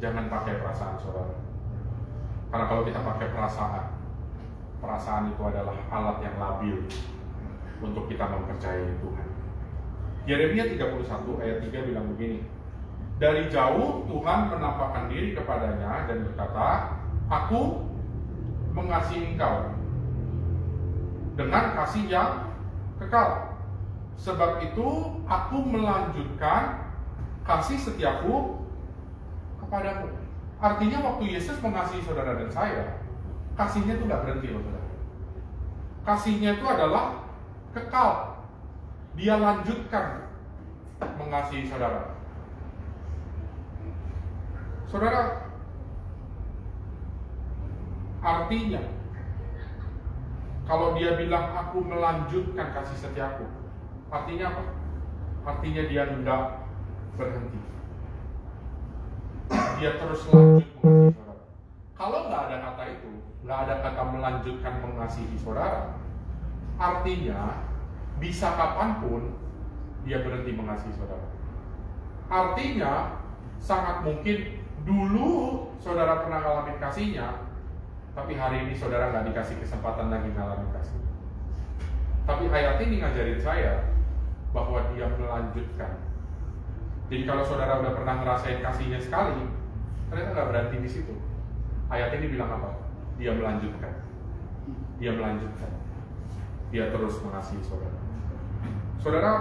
jangan pakai perasaan saudara. Karena kalau kita pakai perasaan itu adalah alat yang labil untuk kita mempercayai Tuhan. Yeremia 31 ayat 3 bilang begini. Dari jauh Tuhan menampakkan diri kepadanya dan berkata, Aku mengasihi engkau dengan kasih yang kekal. Sebab itu aku melanjutkan kasih setiaku kepadamu. Artinya waktu Yesus mengasihi saudara dan saya, kasihnya itu gak berhenti loh saudara. Kasihnya itu adalah kekal. Dia lanjutkan mengasihi saudara. Saudara, artinya kalau dia bilang aku melanjutkan kasih setiaku, artinya apa? Artinya dia enggak berhenti. Dia terus lanjut mengasihi saudara. Kalau nggak ada kata itu, nggak ada kata melanjutkan mengasihi saudara, artinya bisa kapanpun dia berhenti mengasihi saudara. Artinya sangat mungkin dulu saudara pernah ngalamin kasihnya, tapi hari ini saudara nggak dikasih kesempatan lagi ngalamin kasih. Tapi ayat ini ngajarin saya bahwa dia melanjutkan. Jadi kalau saudara udah pernah ngerasain kasihnya sekali, ternyata nggak berhenti di situ. Ayat ini bilang apa? Dia melanjutkan. Dia melanjutkan. Dia terus mengasihi saudara. Saudara,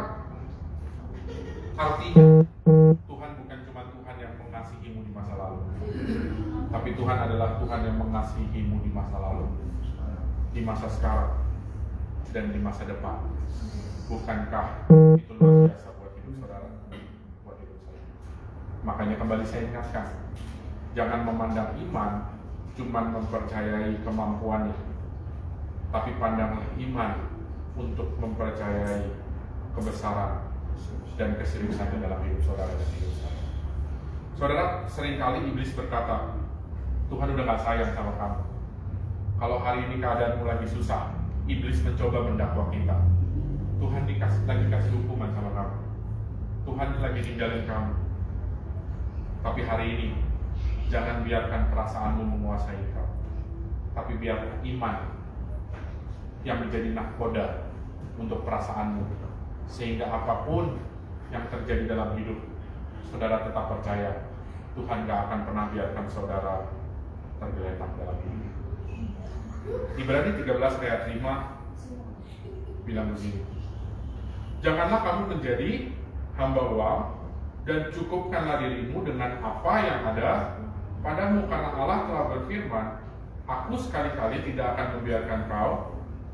artinya Tuhan bukan cuma Tuhan yang mengasihimu di masa lalu, tapi Tuhan adalah Tuhan yang mengasihimu di masa lalu, di masa sekarang, dan di masa depan. Bukankah itu luar biasa buat hidup saudara, buat hidup saya? Makanya kembali saya ingatkan, jangan memandang iman cuma mempercayai kemampuannya, tapi pandanglah iman untuk mempercayai kebesaran dan keseriusannya dalam hidup saudara dan hidup saya. Saudara, seringkali iblis berkata, Tuhan udah gak sayang sama kamu. Kalau hari ini keadaanmu lagi susah, iblis mencoba mendakwa kita. Tuhan lagi kasih hukuman sama kamu. Tuhan lagi ninggalin kamu. Tapi hari ini, jangan biarkan perasaanmu menguasai kamu. Tapi biarkan iman yang menjadi nahkoda untuk perasaanmu. Sehingga apapun yang terjadi dalam hidup, saudara tetap percaya Tuhan gak akan pernah biarkan saudara tergeletak dalam hidup. Ibrani 13 ayat 5 bilang begini, janganlah kamu menjadi hamba uang dan cukupkanlah dirimu dengan apa yang ada padamu, karena Allah telah berfirman, aku sekali-kali tidak akan membiarkan kau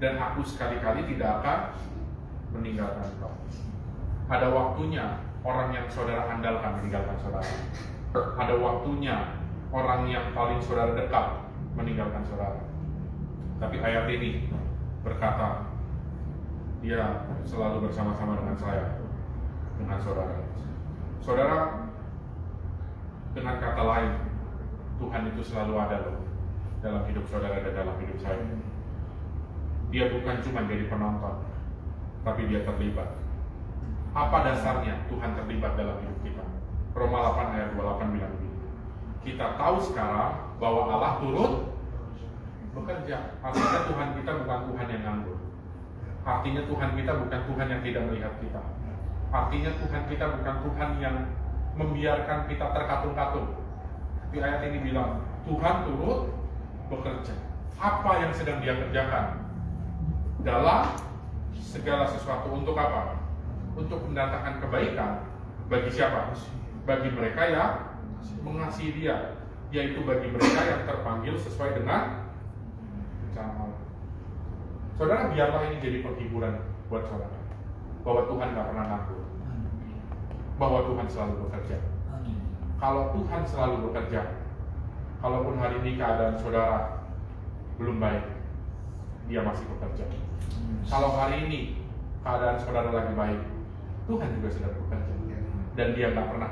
dan aku sekali-kali tidak akan meninggalkan kau. Ada waktunya orang yang saudara andalkan meninggalkan saudara. Ada waktunya orang yang paling saudara dekat meninggalkan saudara. Tapi ayat ini berkata, dia selalu bersama-sama dengan saya, dengan saudara. Saudara, dengan kata lain, Tuhan itu selalu ada loh dalam hidup saudara dan dalam hidup saya. Dia bukan cuma jadi penonton, tapi dia terlibat. Apa dasarnya Tuhan terlibat dalam hidup kita? Roma 8 ayat 28 bilang begini, kita tahu sekarang bahwa Allah turut bekerja. Artinya Tuhan kita bukan Tuhan yang nganggur. Artinya Tuhan kita bukan Tuhan yang tidak melihat kita. Artinya Tuhan kita bukan Tuhan yang membiarkan kita terkatung-katung. Di ayat ini bilang, Tuhan turut bekerja. Apa yang sedang dia kerjakan? Dalam segala sesuatu untuk apa? Untuk mendatangkan kebaikan bagi siapa? Bagi mereka yang mengasihi dia, yaitu bagi mereka yang terpanggil sesuai dengan rencana Allah. Saudara, biarlah ini jadi penghiburan buat saudara, bahwa Tuhan gak pernah nganggur, bahwa Tuhan selalu bekerja. Kalau Tuhan selalu bekerja, kalaupun hari ini keadaan saudara belum baik, dia masih bekerja. Kalau hari ini keadaan saudara lagi baik, Tuhan juga sedang bekerja. Dan dia gak pernah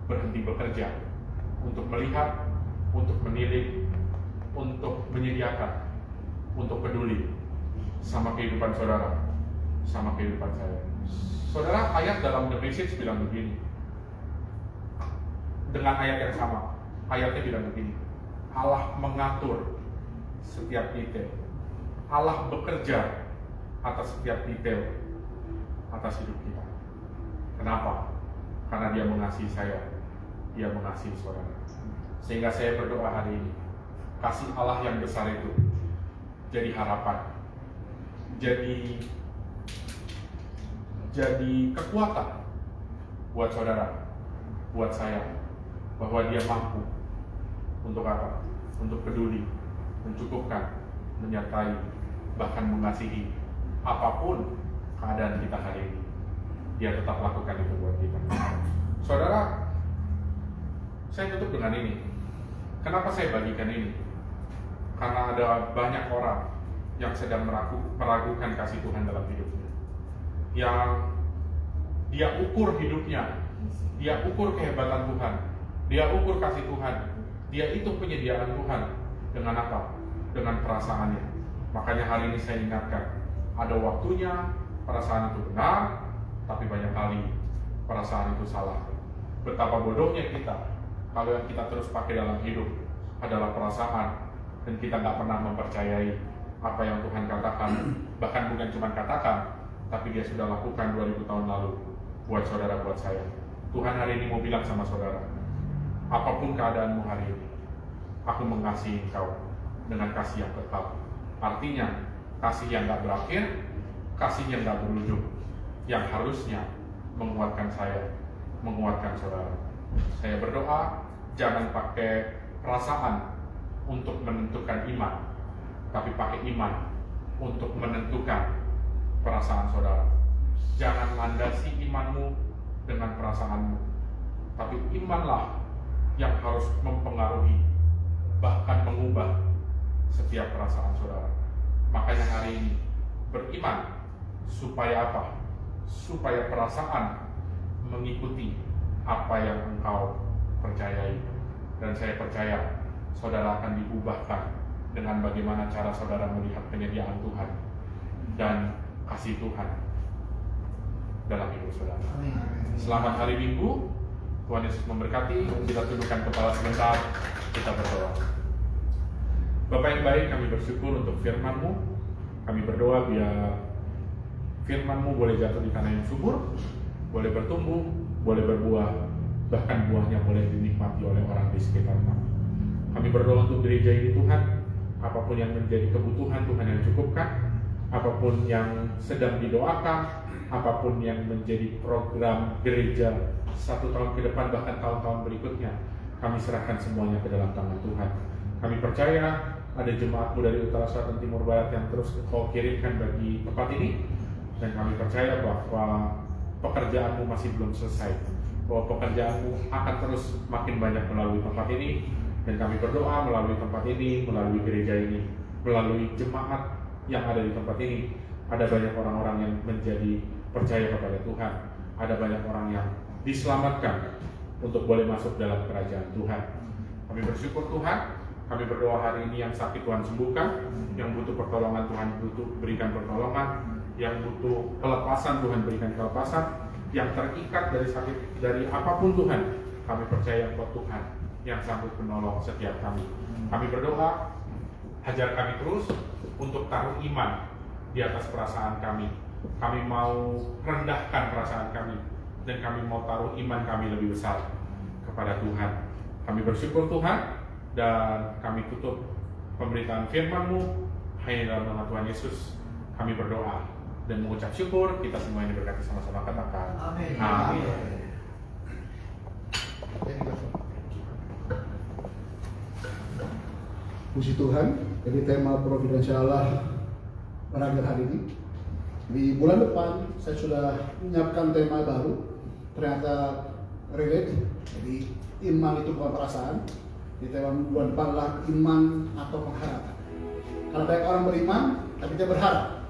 berhenti bekerja untuk melihat, untuk menilik, untuk menyediakan, untuk peduli sama kehidupan saudara, sama kehidupan saya. Saudara, ayat dalam The Message bilang begini, dengan ayat yang sama, ayatnya bilang begini, Allah mengatur setiap detail, Allah bekerja atas setiap detail atas hidup kita. Kenapa? Karena Dia mengasihi saya, Dia mengasihi saudara. Sehingga saya berdoa hari ini, kasih Allah yang besar itu jadi harapan, jadi kekuatan buat saudara, buat saya, bahwa Dia mampu untuk apa? Untuk peduli, mencukupkan, menyertai, bahkan mengasihi apapun keadaan kita hari ini. Dia tetap lakukan itu buat kita. Saudara, saya tutup dengan ini. Kenapa saya bagikan ini? Karena ada banyak orang yang sedang meragukan kasih Tuhan dalam hidupnya, yang dia ukur hidupnya, dia ukur kehebatan Tuhan, dia ukur kasih Tuhan, dia hitung penyediaan Tuhan dengan apa? Dengan perasaannya. Makanya hari ini saya ingatkan, ada waktunya perasaan itu benar, tapi banyak kali perasaan itu salah. Betapa bodohnya kita kalau yang kita terus pakai dalam hidup adalah perasaan, dan kita nggak pernah mempercayai apa yang Tuhan katakan. Bahkan bukan cuma katakan, tapi Dia sudah lakukan 2000 tahun lalu buat saudara, buat saya. Tuhan hari ini mau bilang sama saudara, apapun keadaanmu hari ini, aku mengasihi engkau dengan kasih yang kekal. Artinya, kasih yang nggak berakhir, kasih yang nggak berujung, yang harusnya menguatkan saya, menguatkan saudara. Saya berdoa, jangan pakai perasaan untuk menentukan iman, tapi pakai iman untuk menentukan perasaan saudara. Jangan landasi imanmu dengan perasaanmu, tapi imanlah yang harus mempengaruhi, bahkan mengubah setiap perasaan saudara. Makanya hari ini beriman supaya apa? Supaya perasaan mengikuti apa yang engkau percayai. Dan saya percaya saudara akan diubahkan dengan bagaimana cara saudara melihat penyediaan Tuhan dan kasih Tuhan dalam hidup saudara. Selamat hari Minggu, Tuhan Yesus memberkati. Kita tundukkan kepala sebentar, kita berdoa. Bapa yang baik, kami bersyukur untuk firman-Mu. Kami berdoa biar firman-Mu boleh jatuh di tanah yang subur, boleh bertumbuh, boleh berbuah, bahkan buahnya boleh dinikmati oleh orang di sekitar kami. Kami berdoa untuk gereja ini Tuhan, apapun yang menjadi kebutuhan Tuhan yang cukupkan, apapun yang sedang didoakan, apapun yang menjadi program gereja 1 tahun ke depan, bahkan tahun-tahun berikutnya, kami serahkan semuanya ke dalam tangan Tuhan. Kami percaya ada jemaat-Mu dari utara, selatan, timur, barat yang terus Kau kirimkan bagi tempat ini, dan kami percaya bahwa pekerjaan-Mu masih belum selesai, bahwa pekerjaan-Mu akan terus makin banyak melalui tempat ini. Dan kami berdoa melalui tempat ini, melalui gereja ini, melalui jemaat yang ada di tempat ini, ada banyak orang-orang yang menjadi percaya kepada Tuhan, ada banyak orang yang diselamatkan untuk boleh masuk dalam kerajaan Tuhan. Kami bersyukur Tuhan, kami berdoa hari ini yang sakit Tuhan sembuhkan, yang butuh pertolongan Tuhan berikan pertolongan, yang butuh kelepasan Tuhan berikan kelepasan, yang terikat dari sakit, dari apapun Tuhan, kami percaya Engkau Tuhan yang sanggup menolong setiap kami. Kami berdoa, ajar kami terus untuk taruh iman di atas perasaan kami. Kami mau rendahkan perasaan kami, dan kami mau taruh iman kami lebih besar kepada Tuhan. Kami bersyukur Tuhan, dan kami tutup pemberitaan firman-Mu hanya dalam nama Tuhan Yesus. Kami berdoa dan mengucap syukur. Kita semua ini berkati sama-sama, katakan amin. Amin. Puji Tuhan, jadi tema Providensial Allah berakhir hari ini. Di bulan depan saya sudah menyiapkan tema baru, ternyata relate. Jadi iman itu bukan perasaan. Di tema bulan depan adalah iman atau pengharapan. Karena banyak orang beriman, tapi dia berharap,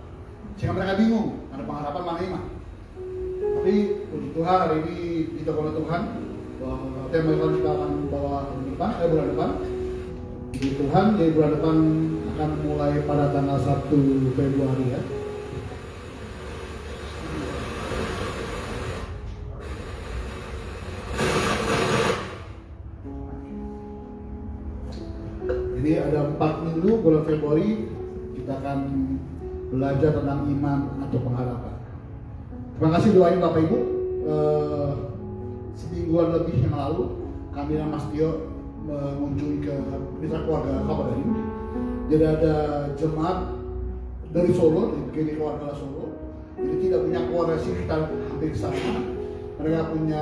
sehingga mereka bingung ada pengharapan mana iman. Tapi puji Tuhan hari ini ditolong oleh Tuhan bahwa tema yang kita akan bawa bulan depan Puji Tuhan, jadi bulan depan akan mulai pada tanggal 1 Februari ya. Jadi ada 4 minggu bulan Februari kita akan belajar tentang iman atau pengharapan. Terima kasih doain Bapak Ibu. Semingguan lebih yang lalu kami dan Mas Tio mengunjungi ke mitra keluarga Kabar ini. Jadi ada jemaat dari Solo, dari keluarga Solo. Jadi tidak punya keluarga sih, kita hampir sama. Mereka punya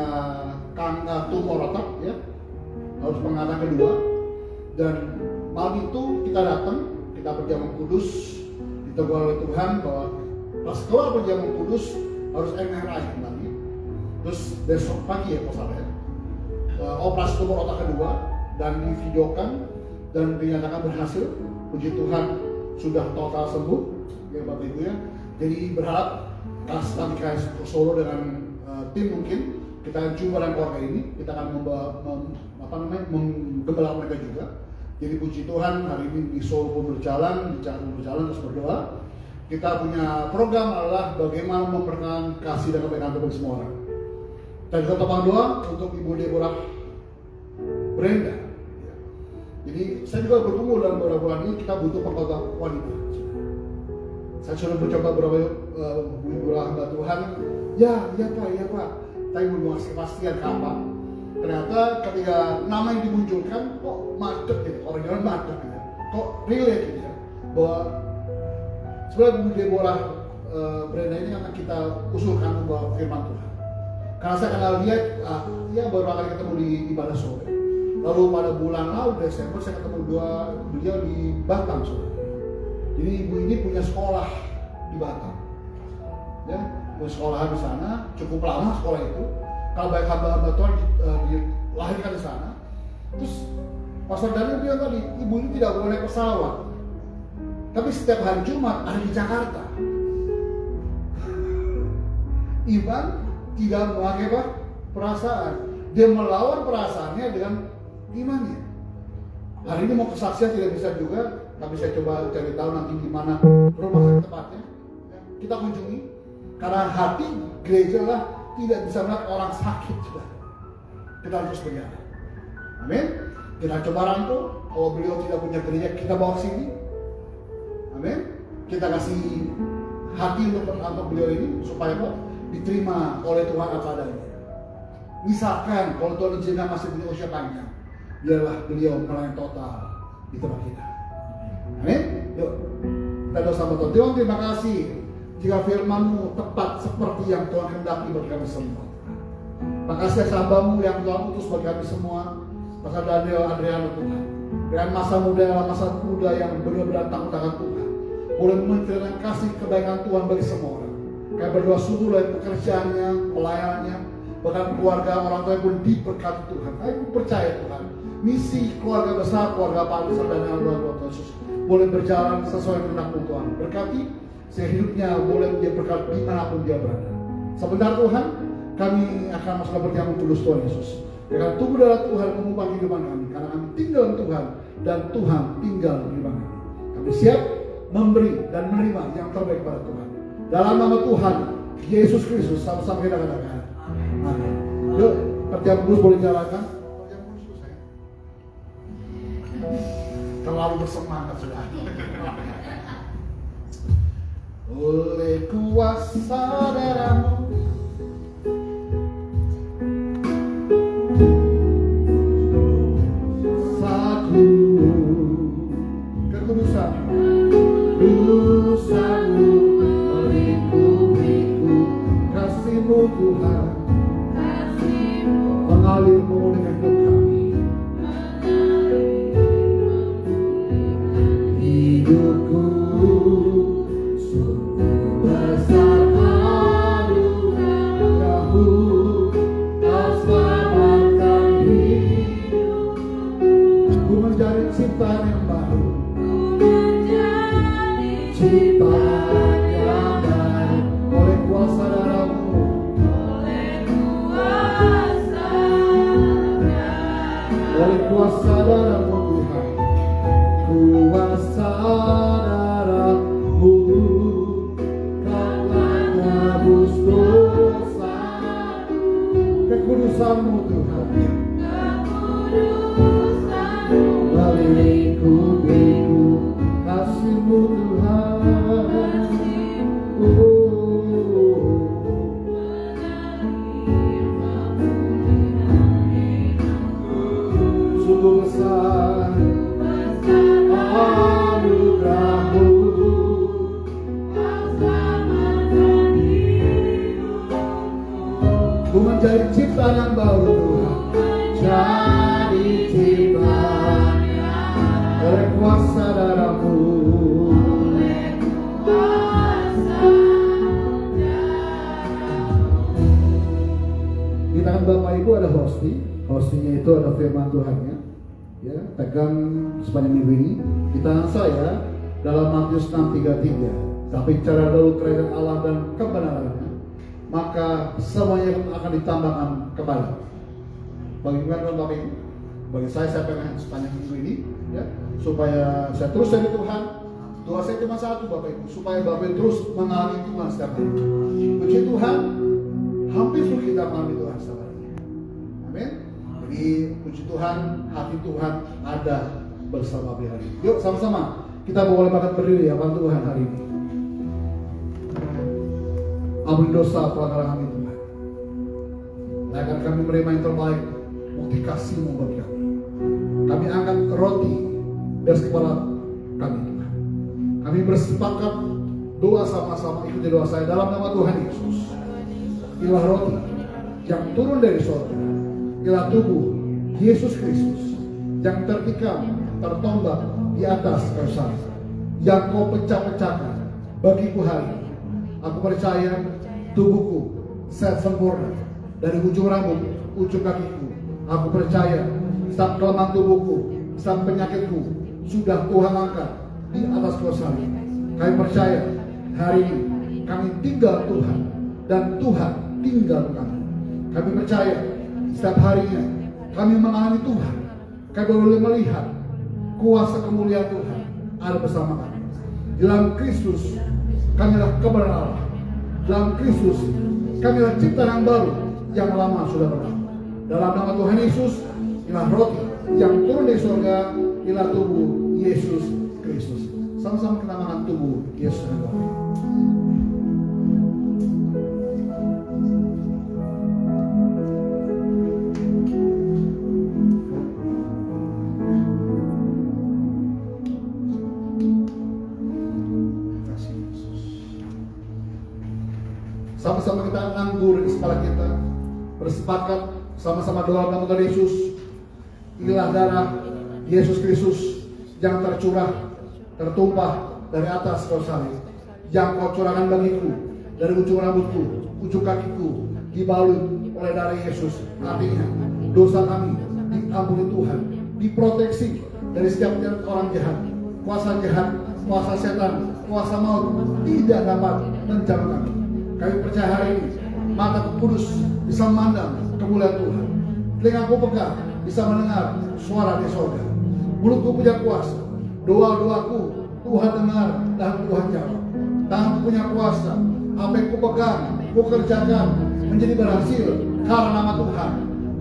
tumor otak ya, harus penganan kedua. Dan malam itu kita datang, kita berjalan kudus, ditegur oleh Tuhan bahwa pas keluar berjalan kudus harus MRI kembali. Terus besok pagi ya Pak ya, operasi tumor otak kedua dan divideokan dan dinyatakan berhasil. Puji Tuhan sudah total sembuh ya Bapak Ibu ya. Jadi berharap kami KS Solo dengan tim mungkin kita jumpa dengan keluarga ini, kita akan menggembalakan mereka juga. Jadi puji Tuhan hari ini di Solo pun berjalan terus berdoa. Kita punya program adalah bagaimana memperkenalkan kasih dan kebaikan Tuhan semua orang. Dan kita topang doa untuk Ibu Deborah Brenda. Jadi saya juga bertemu dalam beberapa bulan ini kita butuh pengkhotbah wanita. Saya sudah mencoba beberapa hamba Tuhan. Ya Pak. Tapi belum ngasih kepastian kapan. Ternyata ketika nama yang dimunculkan kok macet gitu, orang-orang macet gitu. Kok relate gitu ya. Bahwa sebenarnya Bu Deborah Brenda ini akan kita usulkan membawa firman Tuhan. Karena saya kenal dia, ya baru kali ketemu di ibadah sore. Lalu pada bulan lalu Desember saya ketemu beliau di Batam sore. Jadi ibu ini punya sekolah di Batam, ya punya sekolah di sana, cukup lama sekolah itu. Kalau baik hamba Tuhan dilahirkan di sana. Terus Pastor Daniel bilang tadi, ibu ini tidak boleh naik pesawat, tapi setiap hari Jumat ada di Jakarta. Iman tidak memakai perasaan, dia melawan perasaannya dengan imannya. Hari ini mau kesaksian tidak bisa juga, tapi saya coba cari tahu nanti di mana rumah sakit tepatnya. Kita kunjungi, karena hati gereja lah tidak bisa melihat orang sakit juga. Kita harus berjalan. Amin. Kita coba rangkul. Kalau beliau tidak punya gereja, kita bawa ke sini. Amin. Kita kasih hati untuk beliau ini supaya diterima oleh Tuhan apa adanya. Misalkan kalau Tuhan izinkan masih punya usia panjang, biarlah beliau melayani total di tempat kita. Amin. Yuk, kita doa sama Tuhan. Tuhan, terima kasih jika firman-Mu tepat seperti yang Tuhan hendaki bagi kami semua. Terima kasih hambamu yang Tuhan utus bagi kami semua. Pastor Daniel Adriano Tuhan, dengan masa muda yang benar-benar takut akan Tuhan, boleh menceritakan kasih kebaikan Tuhan bagi semua orang. Kami berdoa sungguh dari pekerjaannya, pelayanannya, bahkan keluarga orang tua pun diberkati Tuhan. Kami percaya Tuhan, misi keluarga besar, keluarga Pastor Daniel Adriano Yesus boleh berjalan sesuai dengan Tuhan. Berkati sehingga hidupnya boleh dia berkat dimanapun dia berada. Sebentar Tuhan, kami akan masuk ke perjamuan kudus Tuhan Yesus. Dengan tubuh darah Tuhan mengubah kehidupan kami, karena kami tinggal di Tuhan dan Tuhan tinggal di kehidupan kami. Kami siap memberi dan menerima yang terbaik pada Tuhan. Dalam nama Tuhan Yesus Kristus, sama-sama kita katakan amin. Yuk, perjamuan kudus boleh jalankan. Perjamuan kudus saya terlalu bersemangat sudah. Oleh kuasa darah-Mu satu kekudusan-Mu melingkupiku, kasih-Mu Tuhan mengalir-Mu dengan hidup kami. Hidupku besar anugerah-Mu, Kau selamatkan hidupku. Ku menjadi ciptaan yang baru, ciptaan yang baru, oleh kuasa darah-Mu, oleh kuasa darah-Mu Tuhan. kuasa darah-Mu, Kau telah menebus dosa. Kekudusan-Mu Tuhan meliputi-Ku, kasih-Mu Tuhan. Sungguh besar anugerah-Mu, Ku menjadi ciptaan yang baru Tuhan, jadi ciptaan oleh kuasa darah-Mu. Di tangan Bapak Ibu ada hostinya itu ada firman Tuhannya. Ya, pegang sepanjang minggu ini. Di tangan saya dalam Matius 6:33, tapi cara dahulu kerajaan Allah dan kebenarannya, maka semuanya akan ditambahkan kepada. Bagaimana Bapak Ibu? Bagi saya pegang sepanjang minggu ini, ya, supaya saya terus dari Tuhan. Doa saya cuma satu Bapak Ibu, supaya Bapak Ibu terus mengalami Tuhan setiap hari. Puji Tuhan, hampir sulit kita mengalami Tuhan setiap hari. Amin. Jadi puji Tuhan, hati Tuhan ada bersama hari ini. Yuk sama-sama kita boleh makan berdiri ya Tuhan hari ini. Ampuni dosa pelanggaran kami Tuhan. Agar kami menerima yang terbaik, bukti kasih-Mu bagi kami. Kami angkat roti dari kepala kami Tuhan. Kami bersepakat doa sama-sama, ikuti doa saya dalam nama Tuhan Yesus. Inilah roti yang turun dari surga, inilah tubuh Yesus Kristus yang tertikam, tertombak di atas kayu salib, yang Kau pecah-pecahkan bagiku hari ini. Aku percaya tubuhku sehat sempurna dari ujung rambut, ujung kakiku. Aku percaya setiap kelemahan tubuhku, setiap penyakitku sudah Tuhan angkat di atas kayu salib. Kami percaya hari ini kami tinggal Tuhan dan Tuhan tinggal kami. Kami percaya setiap harinya kami mengalami Tuhan. Kami boleh melihat kuasa kemuliaan Tuhan ada bersama kami. Dalam Kristus kami adalah kebenaran Allah. Dalam Kristus kami adalah ciptaan yang baru yang lama sudah berlalu. Dalam nama Tuhan Yesus, inilah roti yang turun dari surga, inilah tubuh Yesus Kristus. Sama-sama kita makan tubuh Yesus Kristus. Sama-sama kita nganggur di kepala kita, bersepakat sama-sama doa dalam nama Yesus. Inilah darah Yesus Kristus yang tercurah, tertumpah dari atas kayu salib, yang Kau curahkan bagiku dari ujung rambutku, ujung kakiku, dibalut oleh darah Yesus. Artinya dosa kami diampuni Tuhan, diproteksi dari setiap orang jahat, kuasa setan, kuasa maut tidak dapat menjamah kami. Kami percaya hari ini mataku kudus bisa memandang kemuliaan Tuhan, telingaku peka bisa mendengar suara di surga, mulutku punya kuasa, doa-doaku Tuhan dengar dan Tuhan jawab. Tanganku punya kuasa, apa yang kupegang, kukerjakan menjadi berhasil karena nama Tuhan.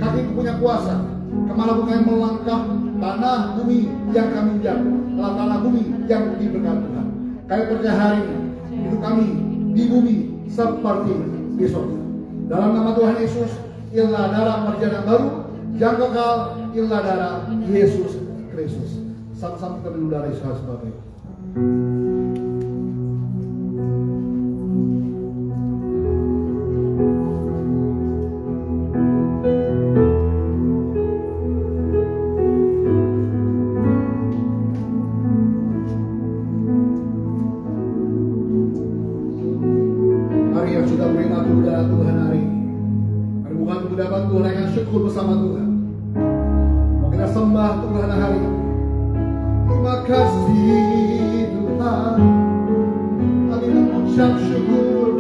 Kakiku punya kuasa, kemanapun kami melangkah, tanah bumi yang kami injak adalah tanah bumi yang diberkati Tuhan. Kami percaya hari ini hidup kami di bumi seperti di surga. Dalam nama Tuhan Yesus, inilah darah perjanjian baru yang kekal, inilah darah Yesus Kristus. Sama-sama kita minum darah Yesus sebagai syukur bersama Tuhan. Mau kita sembah Tuhan hari ini. Terima kasih Tuhan. Kami mengucap syukur.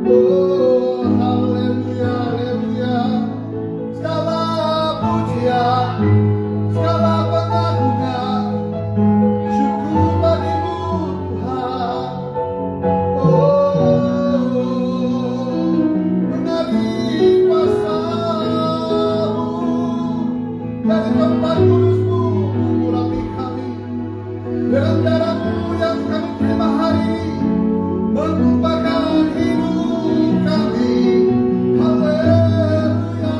Oh haleluya, haleluya. Segala pujian, segala pengagungan darah-Mu yang kami terima hari ini merupakan hidup kami. Haleluya.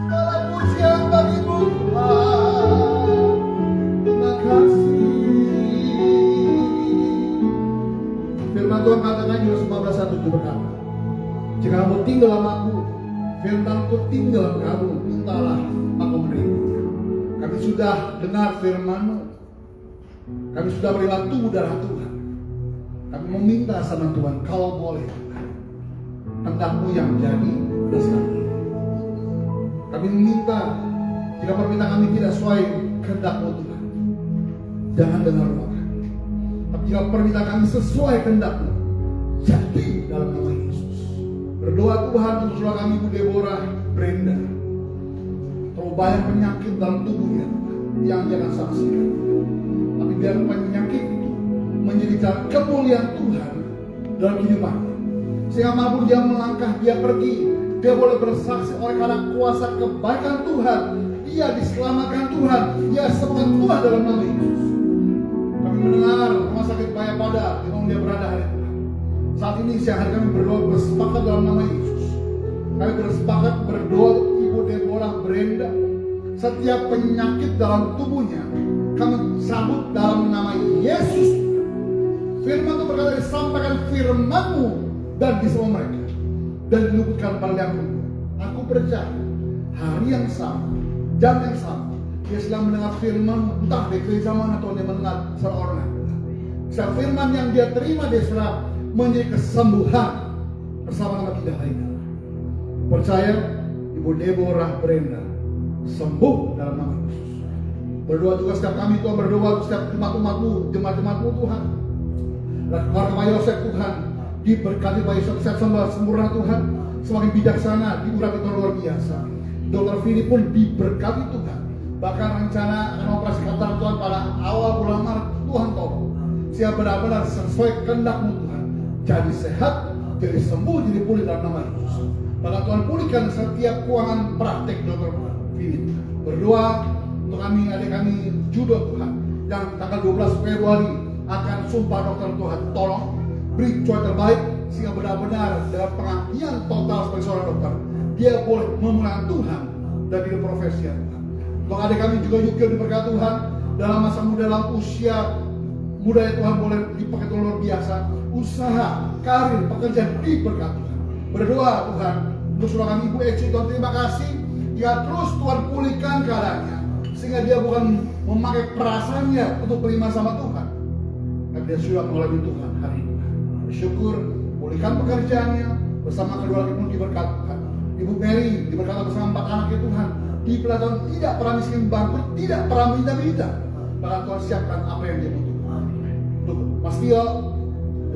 Segala pujian bagi-Mu Tuhan. Terima kasih. Firman Tuhan katakan Yohanes 15:1 berkata, jika kamu tinggal dalam Aku, firman-Ku tinggal dalam kamu, mintalah maka memberi. Kami sudah dengar firman-Mu, kami sudah berilah tubuh darah Tuhan. Kami meminta sama Tuhan, kalau boleh kehendak-Mu yang jadi atas kami. Kami meminta, jika permintaan kami tidak sesuai kehendak-Mu Tuhan, jangan dengar doa kami. Tapi jika permintaan kami sesuai kehendak-Mu, jadi dalam nama Yesus. Berdoa Tuhan untuk saudara kami Ibu Deborah Brenda. Terlalu banyak penyakit dalam tubuhnya yang dia akan saksikan. Tapi biar penyakit itu menjadi jalan kemuliaan Tuhan dalam kehidupannya. Sehingga maupun dia melangkah, dia pergi, dia boleh bersaksi oleh karena kuasa kebaikan Tuhan. Dia diselamatkan Tuhan, dia sembuhkan Tuhan dalam nama Yesus. Kami mendengar rumah sakit Bayapada di mana dia berada hari ini. Saat ini siang hari kami berdoa bersepakat dalam nama Yesus. Kami bersepakat berdoa untuk Ibu Deborah Brenda. Setiap penyakit dalam tubuhnya kami sambut dalam nama Yesus. Firman itu berkata, disampaikan firman-Mu dan disemua mereka dan diluputkan pada yang lumpuh. Aku percaya hari yang sama, jam yang sama, dia sedang mendengar firman, entah di gereja mana atau dia mendengar seorang. Firman yang dia terima dia serap menjadi kesembuhan bersama nama kita hari ini. Percaya Ibu Deborah Brenda sembuh dalam nama Yesus. Berdoa juga setiap kami Tuhan, berdoa untuk setiap jemaat-jemaat-Mu, jemaat-jemaat-Mu Tuhan. Dan keluarga Yosef Tuhan diberkati Pak Yosef, sehat sempurna Tuhan, semakin bijaksana, diurapi Tuhan luar biasa. Dr. Philip pun diberkati Tuhan. Bahkan rencana akan operasi katarak Tuhan pada awal bulan Maret, Tuhan tolong. Siap benar-benar sesuai kehendak-Mu Tuhan. Jadi sehat, jadi sembuh, jadi pulih dalam nama Yesus. Bahkan Tuhan pulihkan setiap keuangan praktek Dr. Philip. Berdoa untuk kami, adik kami judo Tuhan, yang tanggal 12 Februari akan sumpah dokter Tuhan. Tolong beri cuaca terbaik sehingga benar-benar dengan pengabdian total sebagai seorang dokter dia boleh memuliakan Tuhan dan hidup profesi Tuhan. Untuk adik kami juga Yukio diberkati Tuhan dalam masa muda, dalam usia muda ya Tuhan, boleh dipakai Tuhan luar biasa. Usaha, karir, pekerjaan diberkati Tuhan. Berdoa Tuhan untuk saudara kami Ibu Eci, Tuhan terima kasih ya, terus Tuhan pulihkan keadaannya sehingga dia bukan memakai perasaannya untuk beriman sama Tuhan, tapi dia sudah mengalami Tuhan hari ini. Bersyukur, pulihkan pekerjaannya bersama kedua laki pun diberkati Tuhan. Ibu Mary diberkati bersama 4 anaknya Tuhan. Di pelataran tidak pernah miskin bangkrut, tidak pernah minta-minta. Bahkan Tuhan siapkan apa yang dia butuhkan. Untuk Mas Tio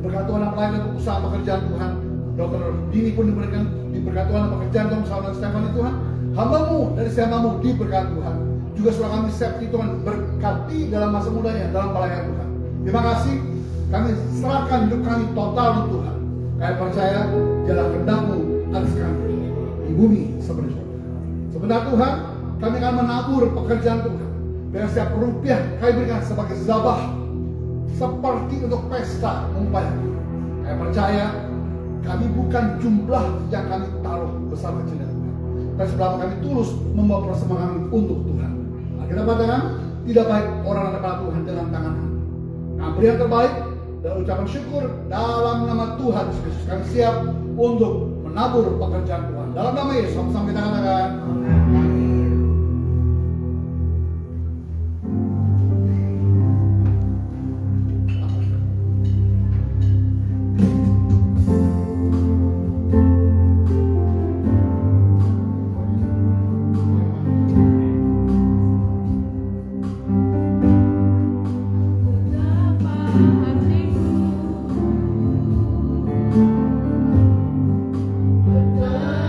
diberkati Tuhan apalagi untuk usaha pekerjaan Tuhan. Dokter Dini pun diberkati Tuhan pekerjaan Tuhan bersama dengan Stefani Tuhan. Hamba-Mu dari hamba-Mu diberkati Tuhan. Juga saudara kami Septi Tuhan berkati dalam masa mudanya dalam pelayanan Tuhan. Terima kasih. Kami serahkan hidup kami total untuk Tuhan. Kami percaya jalan kehendak-Mu atas kami di bumi seperti surga. Sebentar Tuhan, kami akan menabur pekerjaan Tuhan. Dengan setiap rupiah kami berikan sebagai zabah, seperti untuk pesta mengupayakan. Kami percaya kami bukan jumlah yang kami taruh besar kecilnya Tuhan. Tapi sebelah kami tulus membawa persembahan kami untuk Tuhan. Kita katakan tidak baik orang ada pada Tuhan dengan tangan kami. Kami beri yang terbaik dan ucapan syukur dalam nama Tuhan Yesus. Kami siap untuk menabur pekerjaan Tuhan. Dalam nama Yesus sama-sama kita katakan.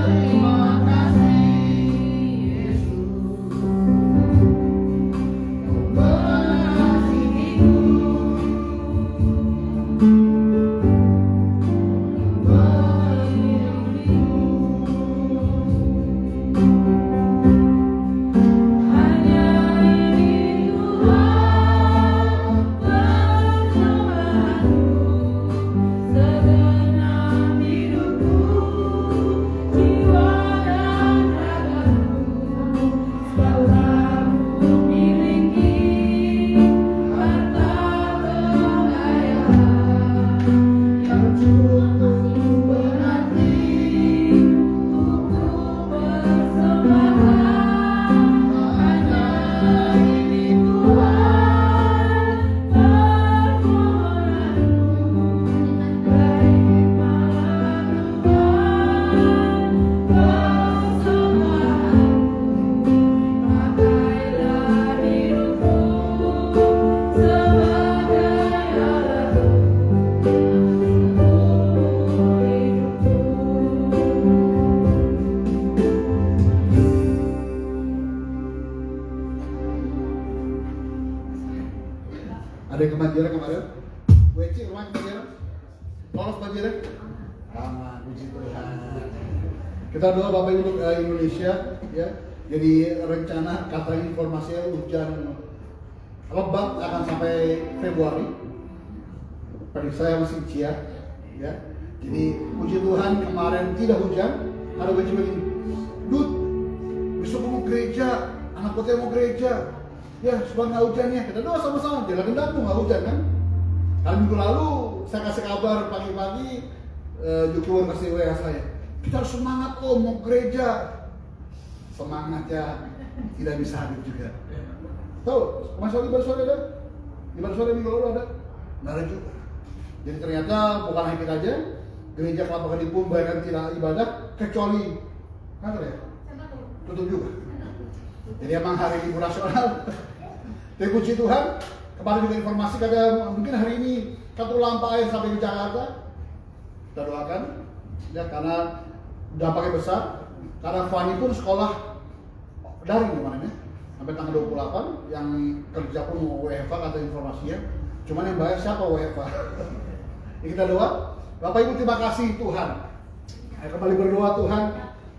Terima kasih kebanjiran kemarin? WC rumah kebanjiran? Lolos banjiran? Aman, puji Tuhan. Kita doa Bapak Ibu untuk Indonesia ya. Jadi rencana kata informasinya hujan lebat akan sampai Februari. Prediksi saya masih cia ya. Jadi puji Tuhan kemarin tidak hujan. Ada baca begini, Dut, besok mau gereja, anak kota mau gereja. Ya, supaya nggak hujan ya. Kita doa sama-sama. Jalan kendakmu nggak hujan kan? Kali minggu lalu saya kasih kabar pagi-pagi, Jukiwan kasih WA saya. Kita harus semangat mau gereja. Semangatnya tidak bisa hadir juga. Tahu? Kemarin ibadah sore ada? Ibadah sore minggu lalu ada? Nggak ada juga. Jadi ternyata bukan hanya kita aja. Gereja Kelapa Gading pun bahkan tidak ibadah kecuali kantor ya? Tutup juga. Jadi emang hari libur nasional. Tapi puji Tuhan, kemarin juga informasi kata mungkin hari ini satu lampa air sampai ke Jakarta. Kita doakan ya karena dampaknya besar. Karena Fani pun sekolah daring kemarin ya, sampai tanggal 28. Yang kerja pun mau WFH kata informasinya. Cuman yang bayar siapa WFH? Ya, kita doa. Bapak Ibu terima kasih Tuhan. Kembali berdoa Tuhan.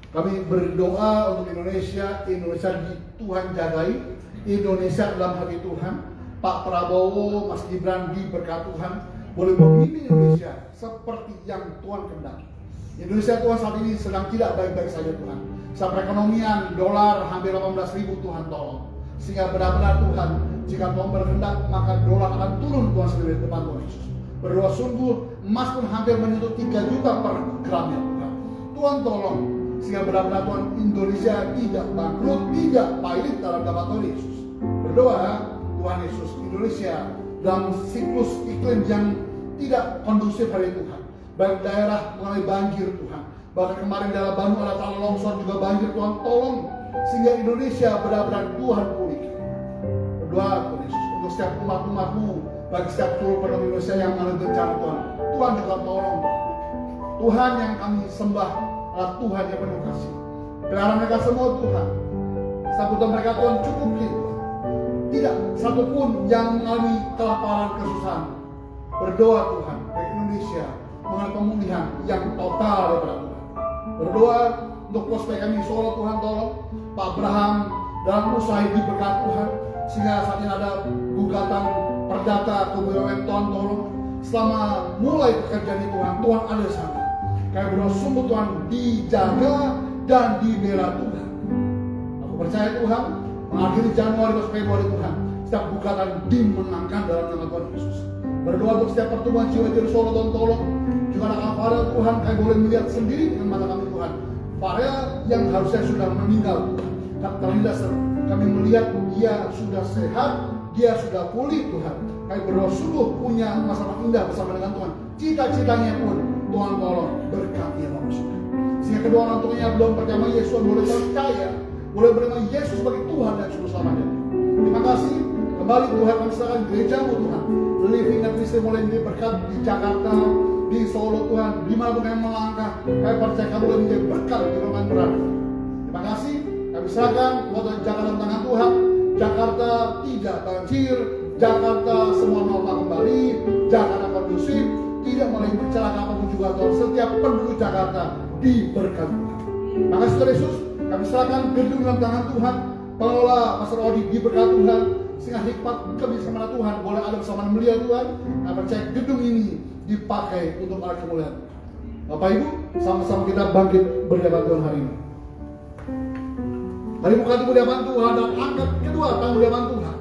Kami berdoa untuk Indonesia Tuhan jagai. Indonesia dalam hati Tuhan. Pak Prabowo, Mas Gibran diberkati Tuhan. Boleh memimpin Indonesia seperti yang Tuhan kehendaki. Indonesia Tuhan saat ini sedang tidak baik-baik saja Tuhan. Saat perekonomian dolar hampir 18.000 Tuhan tolong. Sehingga benar-benar Tuhan, jika Tuhan berkehendak maka dolar akan turun Tuhan sendiri depan Tuhan Yesus. Berdoa sungguh emas pun hampir menyentuh 3 juta per gramnya Tuhan. Tuhan tolong sehingga benar-benar Tuhan Indonesia tidak bangkrut, tidak pahit dalam nama Tuhan Yesus. Berdoa Tuhan Yesus Indonesia dalam siklus iklim yang tidak kondusif hari Tuhan. Baik daerah mengalami banjir Tuhan. Bahkan kemarin dalam Bandung ada tanah longsor juga banjir Tuhan tolong sehingga Indonesia benar-benar Tuhan pulihkan. Berdoa Tuhan Yesus untuk setiap umat-umat-Mu, bagi setiap seluruh penduduk Indonesia yang mengalami bencana Tuhan. Tuhan juga tolong. Tuhan yang kami sembah adalah Tuhan yang penuh kasih. Pelihara mereka semua Tuhan. Kebutuhan mereka Tuhan cukupi Tuhan. Tidak satupun yang mengalami kelaparan kesusahan. Berdoa Tuhan bagi Indonesia mengalami pemulihan yang total daripada Tuhan. Berdoa untuk prospek kami Solo Tuhan tolong. Pak Abraham dalam usaha diberkati Tuhan. Sehingga saat ini ada gugatan perdata ke BUMN Tuhan tolong. Selama mulai pekerjaan ini Tuhan ada di sana. Kami berdoa sungguh Tuhan dijaga dan dibela Tuhan. Aku percaya Tuhan mengakhiri Januari ke Februari Tuhan. Setiap gugatan dimenangkan dalam nama Tuhan Yesus. Berdoa untuk setiap pertemuan jiwa di Solo Tuhan tolong. Juga anak Farel Tuhan kami boleh melihat sendiri dengan mata kami Tuhan. Farel yang harusnya sudah meninggal Tuhan. Terlindas kami melihat dia sudah sehat, dia sudah pulih Tuhan. Kami berdoa sungguh punya masa indah bersama dengan Tuhan. Cita-citanya pun Tuhan tolong berkati ya Bapak Saudara. Sehingga kedua orang tuanya belum percaya Yesus boleh percaya, boleh menerima Yesus sebagai Tuhan dan Juru Selamatnya. Terima kasih. Kembali Tuhan kami serahkan gerejamu Tuhan. Living dan Kristen mulai berkat di Jakarta, di Solo Tuhan, di mana pun kami melangkah. Kami percaya kamu boleh menjadi berkat di rumah berada. Terima kasih. Kami serahkan waktu Jakarta tangan Tuhan. Jakarta tidak banjir, Jakarta semua normal kembali, Jakarta kondusif, tidak mulai bercelaka apapun juga Tuhan. Setiap penduduk Jakarta diberkati Tuhan. Terima kasih Tuhan Yesus. Kami serahkan gedung dalam tangan Tuhan. Pengelola Pastor Odi diberkati Tuhan. Sehingga hikmat kebijaksanaan Tuhan boleh ada bersama beliau Tuhan. Kami percaya gedung ini dipakai untuk arah kemuliaan. Bapak Ibu, sama-sama kita bangkit berjabat Tuhan hari ini. Mari buka tubuh hadapan Tuhan dan angkat kedua tangan hadapan Tuhan.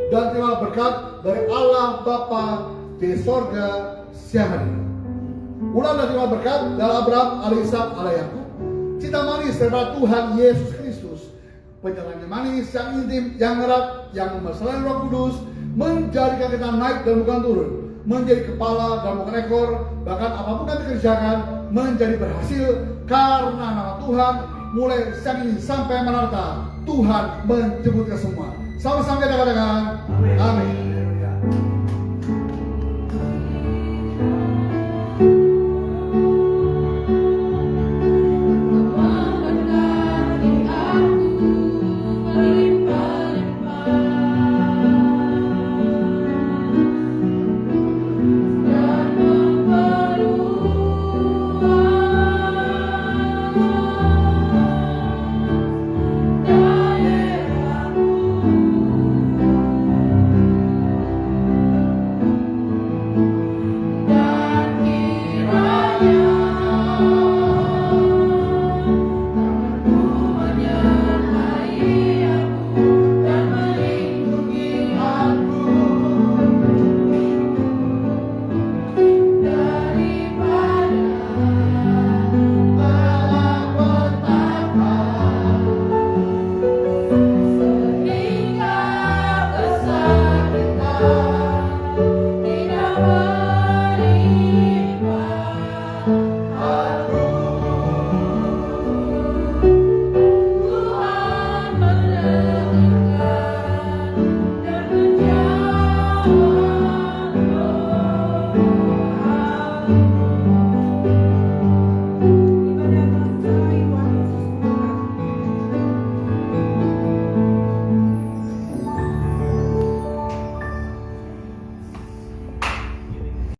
Dan terima berkat dari Allah Bapa di sorga siang hari ini. Ulang dan terima berkat dari Abraham, Alishak, Yakub. Cita manis daripada Tuhan Yesus Kristus. Perjalanan manis yang intim, yang erat, yang memperserahkan Roh Kudus, menjadikan kita naik dan bukan turun, menjadi kepala dan bukan ekor, bahkan apapun yang dikerjakan menjadi berhasil karena nama Tuhan. Mulai siang ini sampai menata Tuhan menjemput kita semua. Sama-sama kita katakan amin.